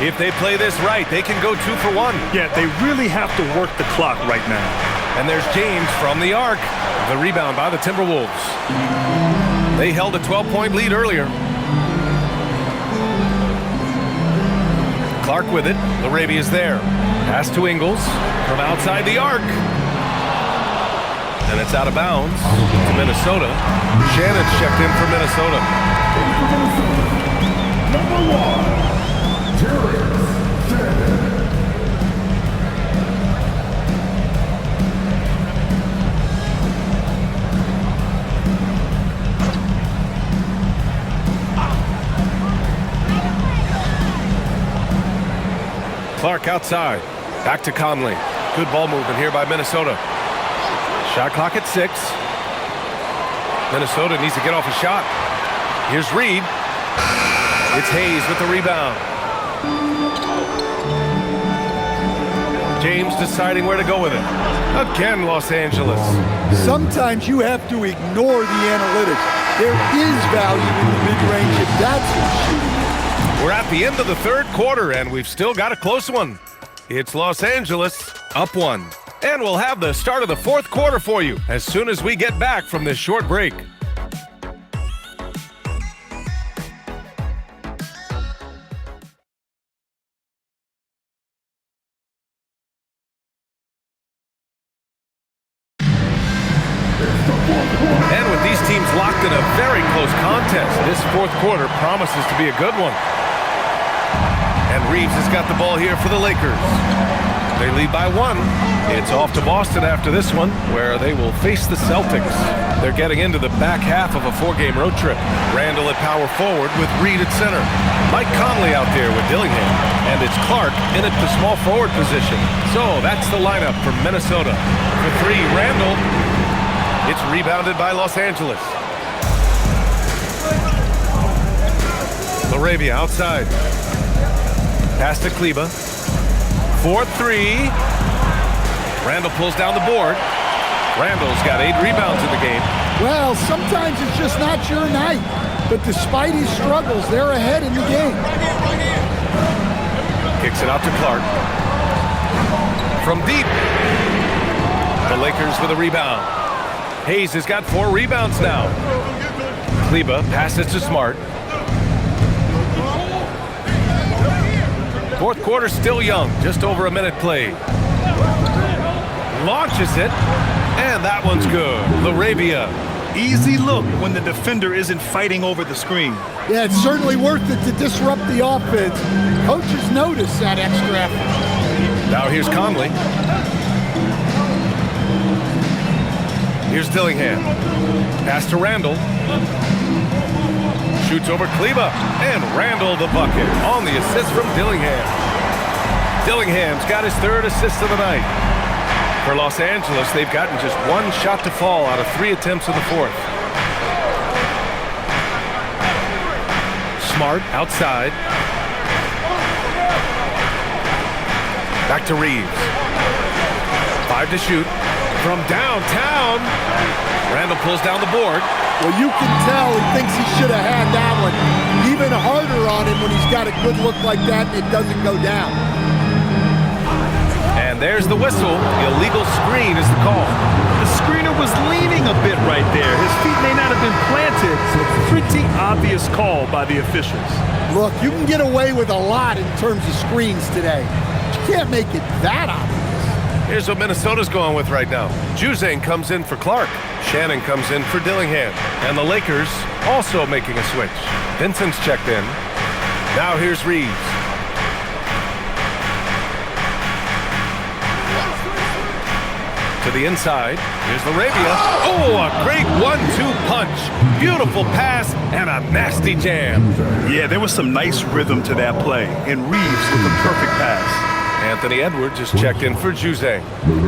If they play this right, they can go 2 for 1.
Yeah, they really have to work the clock right now.
And there's James from the arc. The rebound by the Timberwolves. They held a 12-point lead earlier. Clark with it. Larabia's there. Pass to Ingles from outside the arc. And it's out of bounds to Minnesota. Shannon's checked in for Minnesota.
Number 1, Terrence Shannon.
Clark outside. Back to Conley. Good ball movement here by Minnesota. Shot clock at 6. Minnesota needs to get off a shot. Here's Reed. It's Hayes with the rebound. James deciding where to go with it. Again, Los Angeles.
Sometimes you have to ignore the analytics. There is value in the mid-range if that's what's shooting.
We're at the end of the 3rd quarter, and we've still got a close one. It's Los Angeles up 1. And we'll have the start of the 4th quarter for you as soon as we get back from this short break. And with these teams locked in a very close contest, this 4th quarter promises to be a good one. And Reeves has got the ball here for the Lakers. They lead by 1. It's off to Boston after this one, where they will face the Celtics. They're getting into the back half of a 4-game road trip. Randall at power forward with Reed at center. Mike Conley out there with Dillingham. And it's Clark in at the small forward position. So that's the lineup for Minnesota. For 3, Randall. It's rebounded by Los Angeles. Laravia outside. Pass to Kleba. 4-3. Randall pulls down the board. Randall's got 8 rebounds in the game.
Well, sometimes it's just not your night. But despite his struggles, they're ahead in the game.
Kicks it out to Clark. From deep. The Lakers with a rebound. Hayes has got 4 rebounds now. Kleba passes to Smart. Fourth quarter still young. Just over a minute played. Launches it, and that one's good. Laravia.
Easy look when the defender isn't fighting over the screen.
Yeah, it's certainly worth it to disrupt the offense. Coaches notice that extra effort.
Now here's Conley. Here's Dillingham. Pass to Randall. Shoots over Kleba, and Randall the bucket on the assist from Dillingham. Dillingham's got his 3rd assist of the night. For Los Angeles, they've gotten just 1 shot to fall out of 3 attempts in the 4th. Smart outside. Back to Reeves. 5 to shoot. From downtown, Randall pulls down the board.
Well, you can tell he thinks he should have had that one. Even harder on him when he's got a good look like that and it doesn't go down.
And there's the whistle. Illegal screen is the call.
The screener was leaning a bit right there. His feet may not have been planted. Pretty obvious call by the officials.
Look, you can get away with a lot in terms of screens today. But you can't make it that obvious.
Here's what Minnesota's going with right now. Juzang comes in for Clark. Shannon comes in for Dillingham. And the Lakers also making a switch. Vincent's checked in. Now here's Reeves. To the inside. Here's Laravia. Oh, a great 1-2 punch. Beautiful pass and a nasty jam.
Yeah, there was some nice rhythm to that play. And Reeves with a perfect pass.
Anthony Edwards has checked in for Juzang.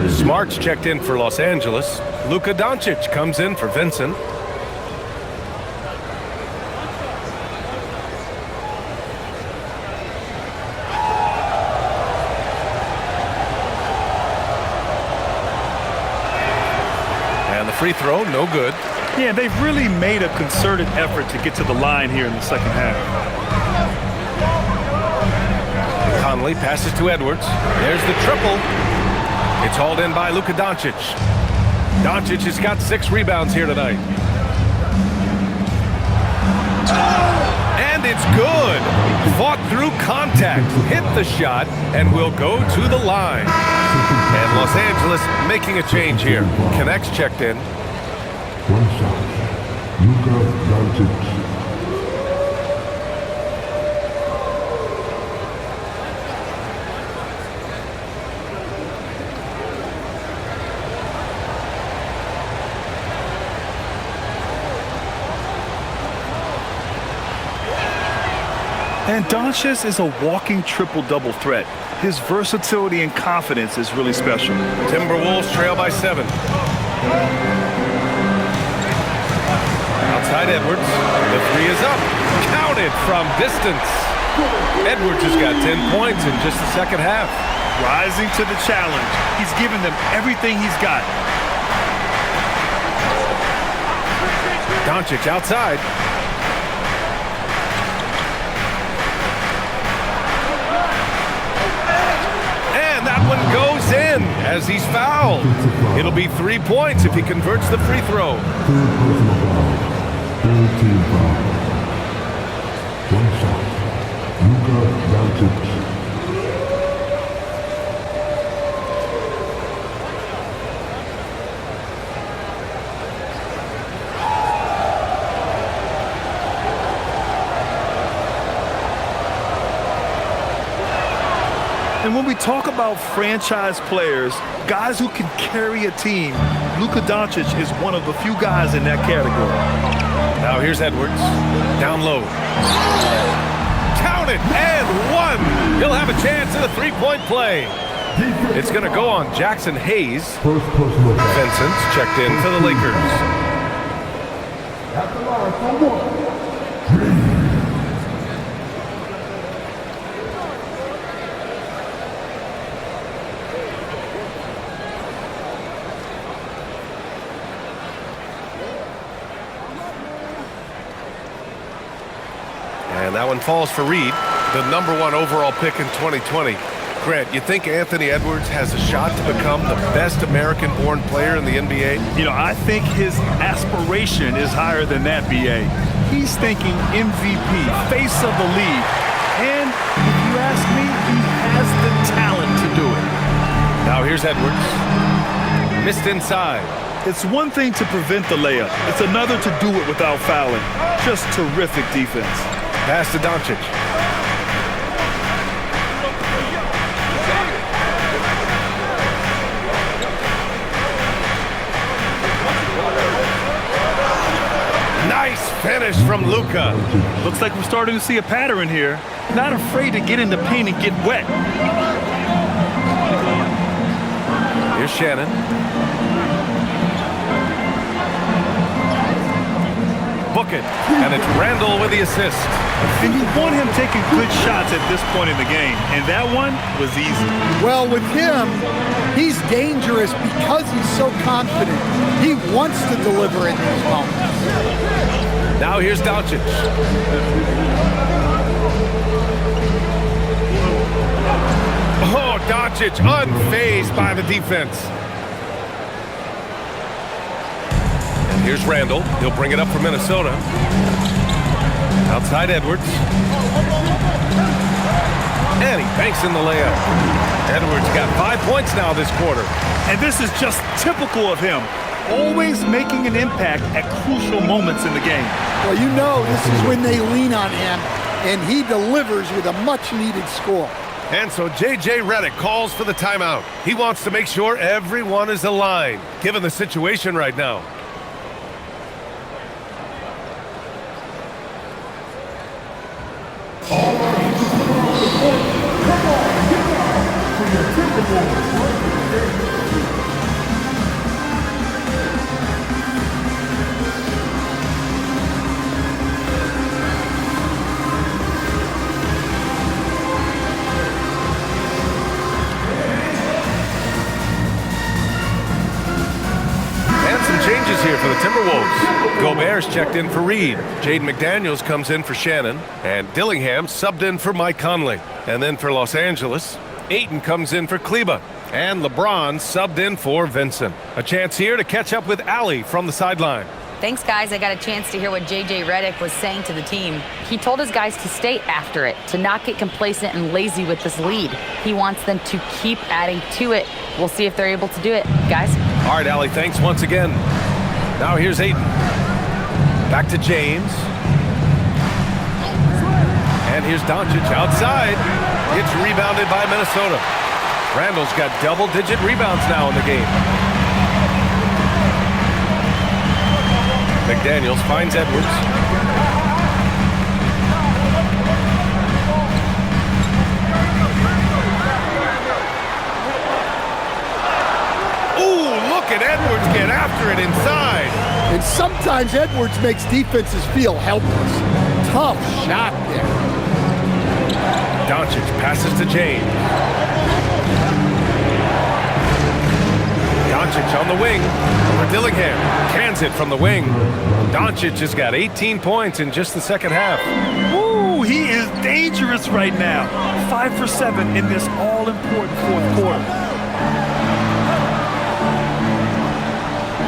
Smart's checked in for Los Angeles. Luka Doncic comes in for Vincent. And the free throw, no good.
Yeah, they've really made a concerted effort to get to the line here in the second half.
Conley passes to Edwards. There's the triple. It's hauled in by Luka Doncic. Doncic has got 6 rebounds here tonight. And it's good. Fought through contact, hit the shot, and will go to the line. And Los Angeles making a change here. Connects checked in.
1 shot. Luka Doncic.
And Doncic is a walking triple-double threat. His versatility and confidence is really special.
Timberwolves trail by 7. Outside Edwards. The 3 is up. Counted from distance. Edwards has got 10 points in just the second half.
Rising to the challenge. He's given them everything he's got.
Doncic outside. One goes in as he's fouled. It'll be 3 points if he converts the free throw.
3rd personal foul. 3rd team foul. 1 shot. Luka Doncic.
And when we talk about franchise players, guys who can carry a team, Luka Doncic is one of the few guys in that category.
Now here's Edwards. Down low. Count it, and one. He'll have a chance in the three-point play. It's going to go on Jackson Hayes.
First personal foul.
Vincent's checked in for the Lakers.
At the line for one.
And that one falls for Reed, the #1 overall pick in 2020. Grant, you think Anthony Edwards has a shot to become the best American-born player in the NBA?
You know, I think his aspiration is higher than that, B.A. He's thinking MVP, face of the league. And if you ask me, he has the talent to do it.
Now here's Edwards. Missed inside.
It's one thing to prevent the layup. It's another to do it without fouling. Just terrific defense.
Pass to Doncic. Nice finish from Luka.
Looks like we're starting to see a pattern here. Not afraid to get in the paint and get wet.
Here's Shannon. Book it. And it's Randall with the assist.
And you want him taking good shots at this point in the game. And that one was easy.
Well, with him, he's dangerous because he's so confident. He wants to deliver in these moments.
Now here's Doncic. Oh, Doncic unfazed by the defense. And here's Randall. He'll bring it up for Minnesota. Outside Edwards. And he banks in the layup. Edwards got 5 points now this quarter.
And this is just typical of him. Always making an impact at crucial moments in the game.
Well, you know this is when they lean on him, and he delivers with a much-needed score.
And so J.J. Redick calls for the timeout. He wants to make sure everyone is aligned, given the situation right now. Changes here for the Timberwolves. Gobert's checked in for Reed. Jaden McDaniels comes in for Shannon. And Dillingham subbed in for Mike Conley. And then for Los Angeles, Ayton comes in for Kleba. And LeBron subbed in for Vincent. A chance here to catch up with Allie from the sideline.
Thanks, guys. I got a chance to hear what J.J. Redick was saying to the team. He told his guys to stay after it, to not get complacent and lazy with this lead. He wants them to keep adding to it. We'll see if they're able to do it, guys.
All right, Allie, thanks once again. Now here's Ayton. Back to James. And here's Doncic outside. It's rebounded by Minnesota. Randall's got double-digit rebounds now in the game. McDaniels finds Edwards. Ooh, look at Edwards get after it inside.
And sometimes Edwards makes defenses feel helpless. Tough shot there.
Doncic passes to James. Doncic on the wing for Dillingham. Cans it from the wing. Doncic has got 18 points in just the second half.
Ooh, he is dangerous right now. 5 for 7 in this all-important fourth quarter.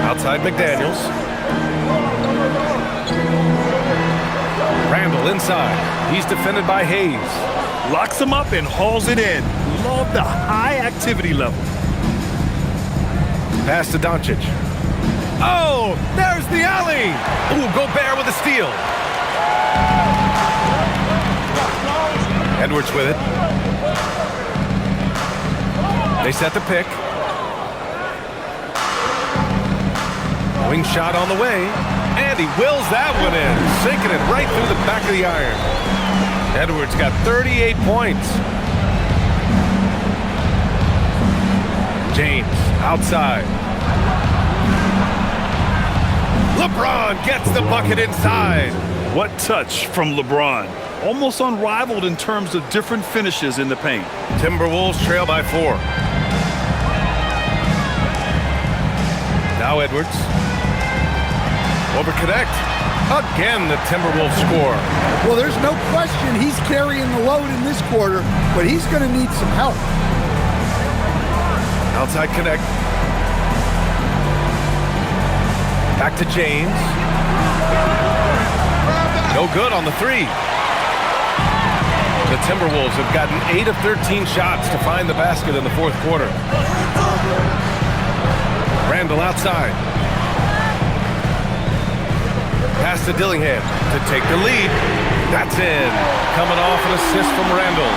Outside McDaniels. Randall inside. He's defended by Hayes.
Locks him up and hauls it in. Love the high activity level.
Pass to Doncic. Oh, there's the alley. Ooh, Gobert with a steal. Edwards with it. They set the pick. Wing shot on the way. And he wills that one in, sinking it right through the back of the iron. Edwards got 38 points. James outside. LeBron gets the bucket inside.
What touch from LeBron. Almost unrivaled in terms of different finishes in the paint.
Timberwolves trail by 4. Now Edwards. Over connect. Again, the Timberwolves score.
Well, there's no question he's carrying the load in this quarter, but he's going to need some help.
Outside connect. Back to James. No good on the 3. The Timberwolves have gotten 8 of 13 shots to find the basket in the fourth quarter. Randall outside. Pass to Dillingham to take the lead. That's in. Coming off an assist from Randall.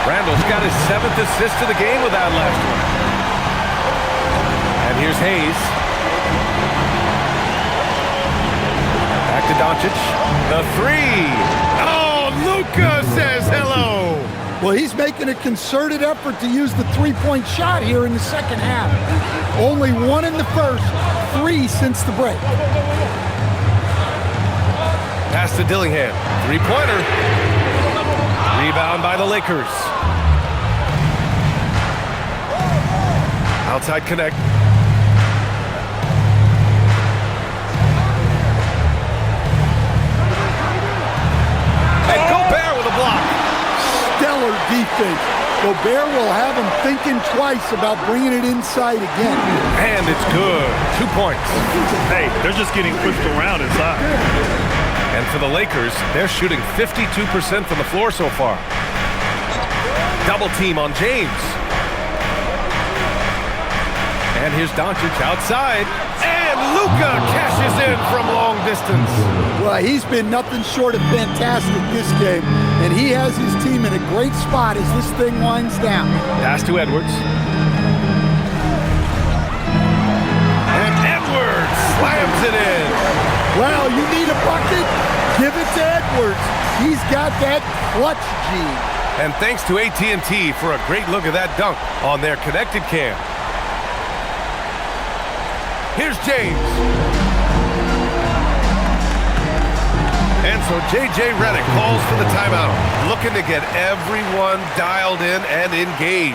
Randall's got his 7th assist of the game with that last one. And here's Hayes. Back to Doncic. The 3. Oh, Luka says hello.
Well, he's making a concerted effort to use the three-point shot here in the second half. Only 1 in the first, 3 since the break.
Pass to Dillingham. 3-pointer. Rebound by the Lakers. Outside connect. And Gobert with a block.
Stellar defense. Gobert will have him thinking twice about bringing it inside again.
And it's good. 2 points.
Hey, they're just getting pushed around inside.
And for the Lakers, they're shooting 52% from the floor so far. Double team on James. And here's Doncic outside. And Luka cashes in from long distance.
Well, he's been nothing short of fantastic this game. And he has his team in a great spot as this thing winds down.
Pass to Edwards. And Edwards slams it in.
Well, you need a bucket? Give it to Edwards. He's got that clutch gene.
And thanks to AT&T for a great look at that dunk on their connected cam. Here's James. And so J.J. Redick calls for the timeout, looking to get everyone dialed in and engaged.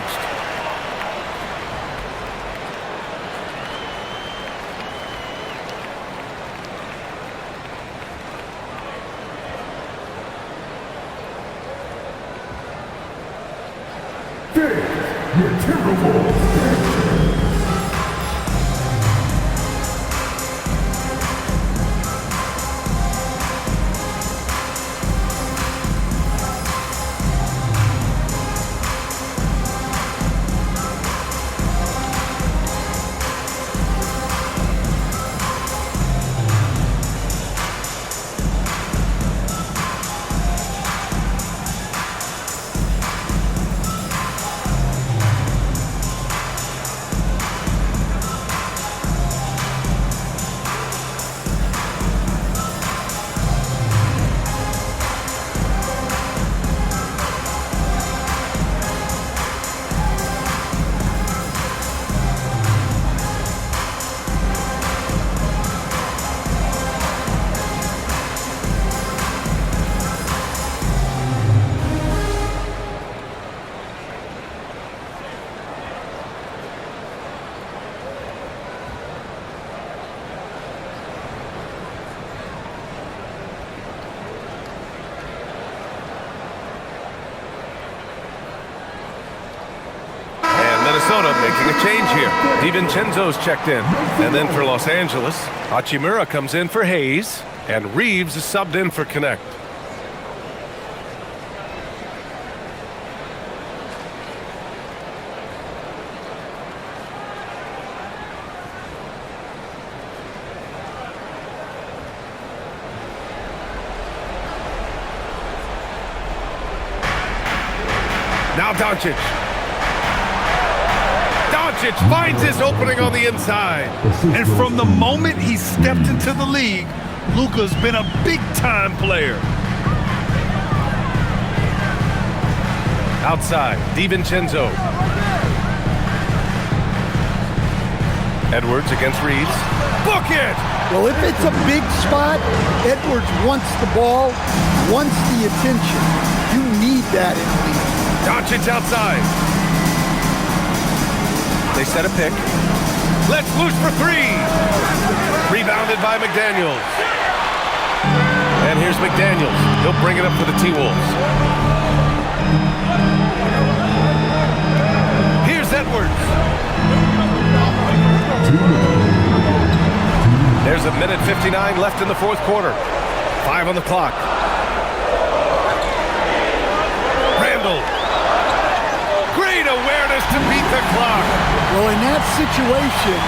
Your Timberwolves.
Minnesota making a change here. DiVincenzo's checked in. And then for Los Angeles, Hachimura comes in for Hayes, and Reeves is subbed in for Connect. Now Doncic. Doncic finds his opening on the inside.
And from the moment he stepped into the league, Luka's been a big-time player.
Outside, DiVincenzo. Edwards against Reeves. Book it!
Well, if it's a big spot, Edwards wants the ball, wants the attention. You need that in the league.
Doncic outside. They set a pick. Let's loose for three. Rebounded by McDaniels. And here's McDaniels. He'll bring it up for the T-Wolves. Here's Edwards. There's a minute 59 left in the fourth quarter. 5 on the clock. Randall. Great awareness to beat the clock.
Well, in that situation,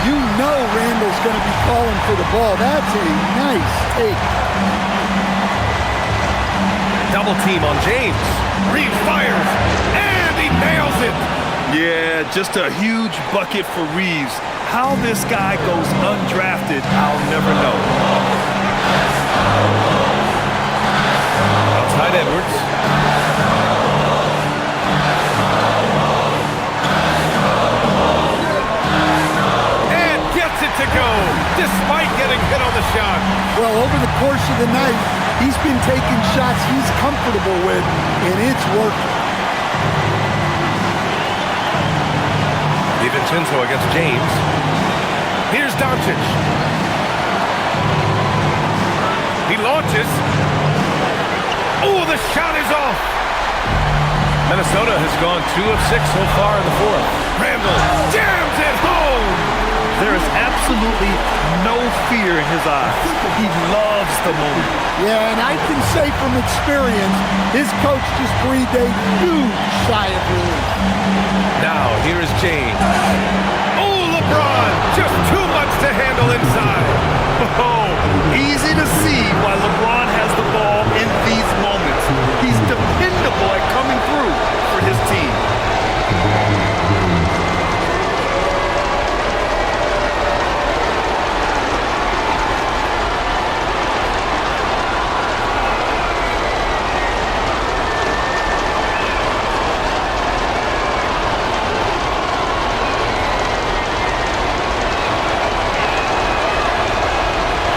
you know Randall's going to be calling for the ball. That's a nice take.
Double team on James. Reeves fires. And he nails it.
Yeah, just a huge bucket for Reeves. How this guy goes undrafted, I'll never know.
Outside Edwards. And gets it to go, despite getting hit on the shot.
Well, over the course of the night, he's been taking shots he's comfortable with, and it's working.
DiVincenzo against James. Here's Doncic. He launches. Oh, the shot is off. Minnesota has gone 2 of 6 so far in the fourth. Randall jams it home.
There is absolutely no fear in his eyes. He loves the moment.
Yeah, and I can say from experience, his coach just breathed a huge sigh of relief.
Now, here is James. Oh, LeBron, just too much to handle inside.
Oh, easy to see why LeBron has the ball in these moments. He's dependable at coming through for his team.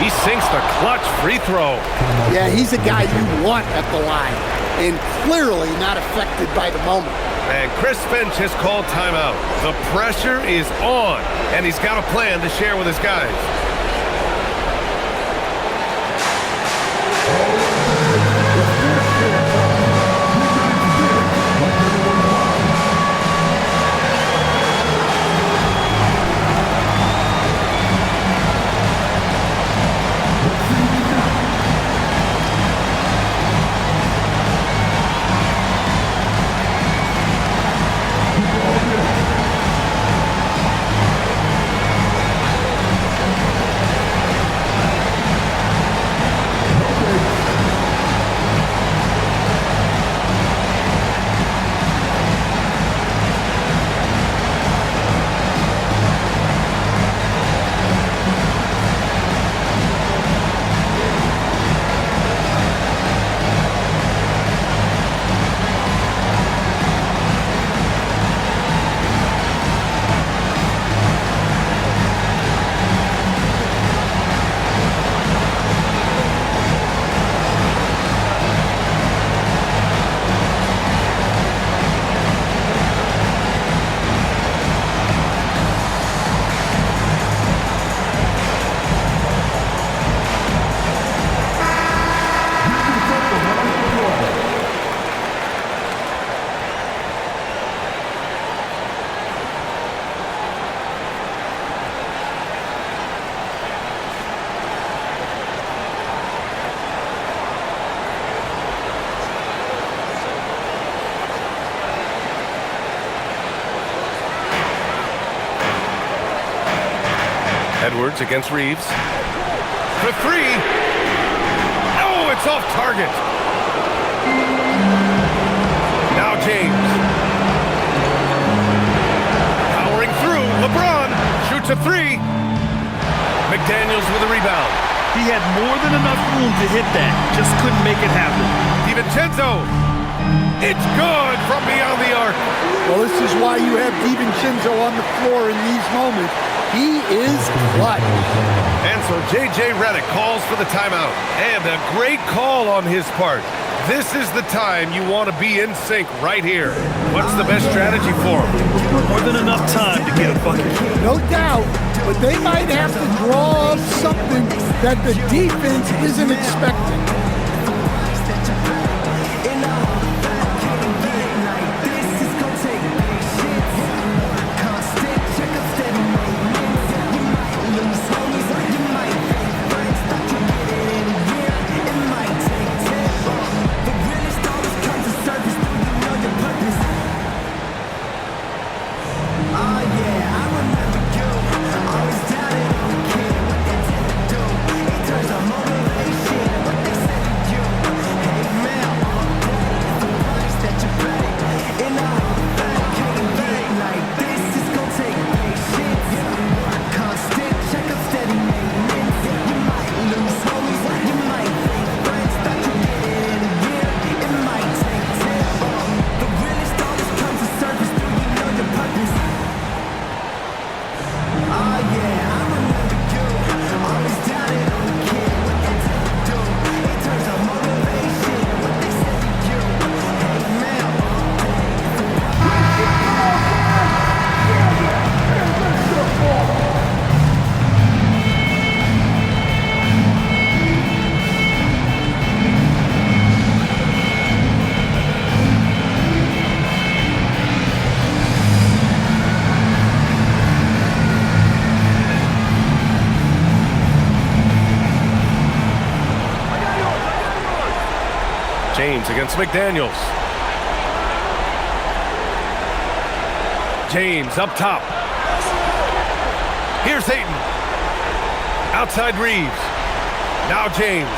He sinks the clutch free throw.
Yeah, he's a guy you want at the line, and clearly not affected by the moment.
And Chris Finch has called timeout. The pressure is on, and he's got a plan to share with his guys. Edwards against Reeves. For three. Oh, it's off target. Now James. Powering through. rebound.
He had more than enough room to hit that. Just couldn't make it happen.
DiVincenzo. It's good from beyond the arc.
Well, this is why you have DiVincenzo on the floor in these moments. He is clutch.
And so J.J. Redick calls for the timeout. And a great call on his part. This is the time you want to be in sync right here. What's the best strategy for him?
More than enough time to get a bucket.
No doubt, but they might have to draw up something that the defense isn't expecting.
James against McDaniels. James up top. Here's Ayton. Outside Reeves. Now James.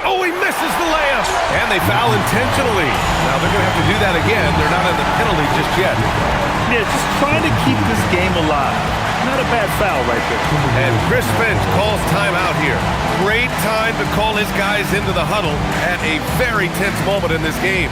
Oh, he misses the layup. And they foul intentionally. Now they're going to have to do that again. They're not in the penalty just yet.
Yeah, just trying to keep this game alive. Not a bad foul right there.
And Chris Finch calls timeout here. Great time to call his guys into the huddle at a very tense moment in this game.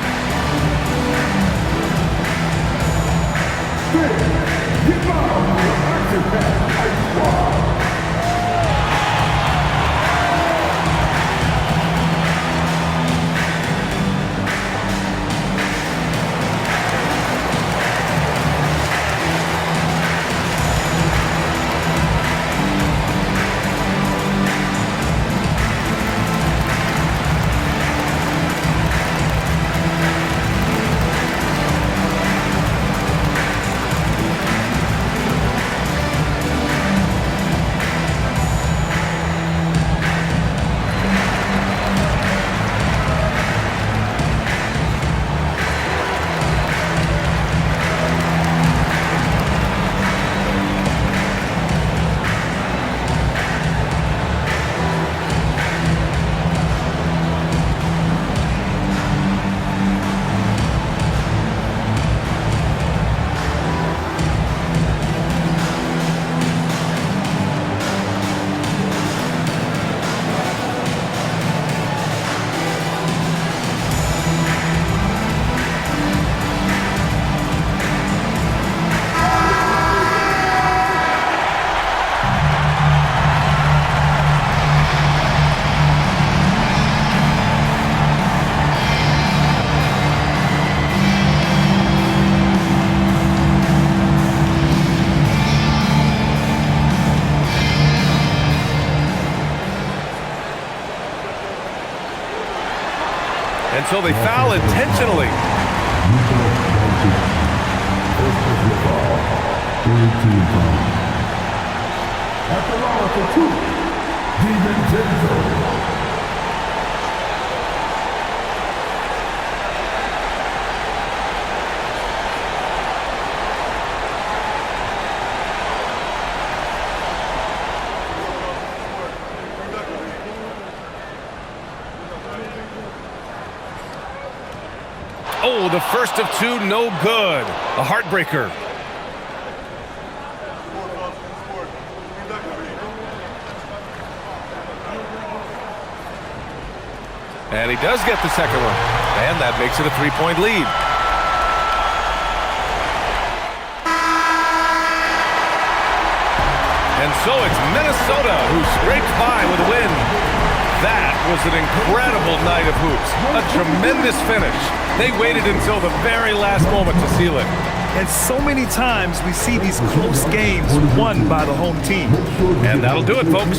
And so they foul intentionally.
At the line for two, DiVincenzo.
Oh, the first of two, no good. A heartbreaker. And he does get the second one. And that makes it a 3-point lead. And so it's Minnesota who scrapes by with a win. That was an incredible night of hoops. A tremendous finish. They waited until the very last moment to seal it.
And so many times we see these close games won by the home team.
And that'll do it, folks.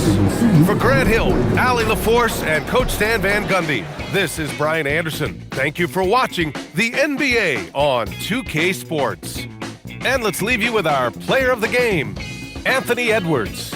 For Grant Hill, Allie LaForce, and Coach Stan Van Gundy, this is Brian Anderson. Thank you for watching the NBA on 2K Sports. And let's leave you with our player of the game, Anthony Edwards.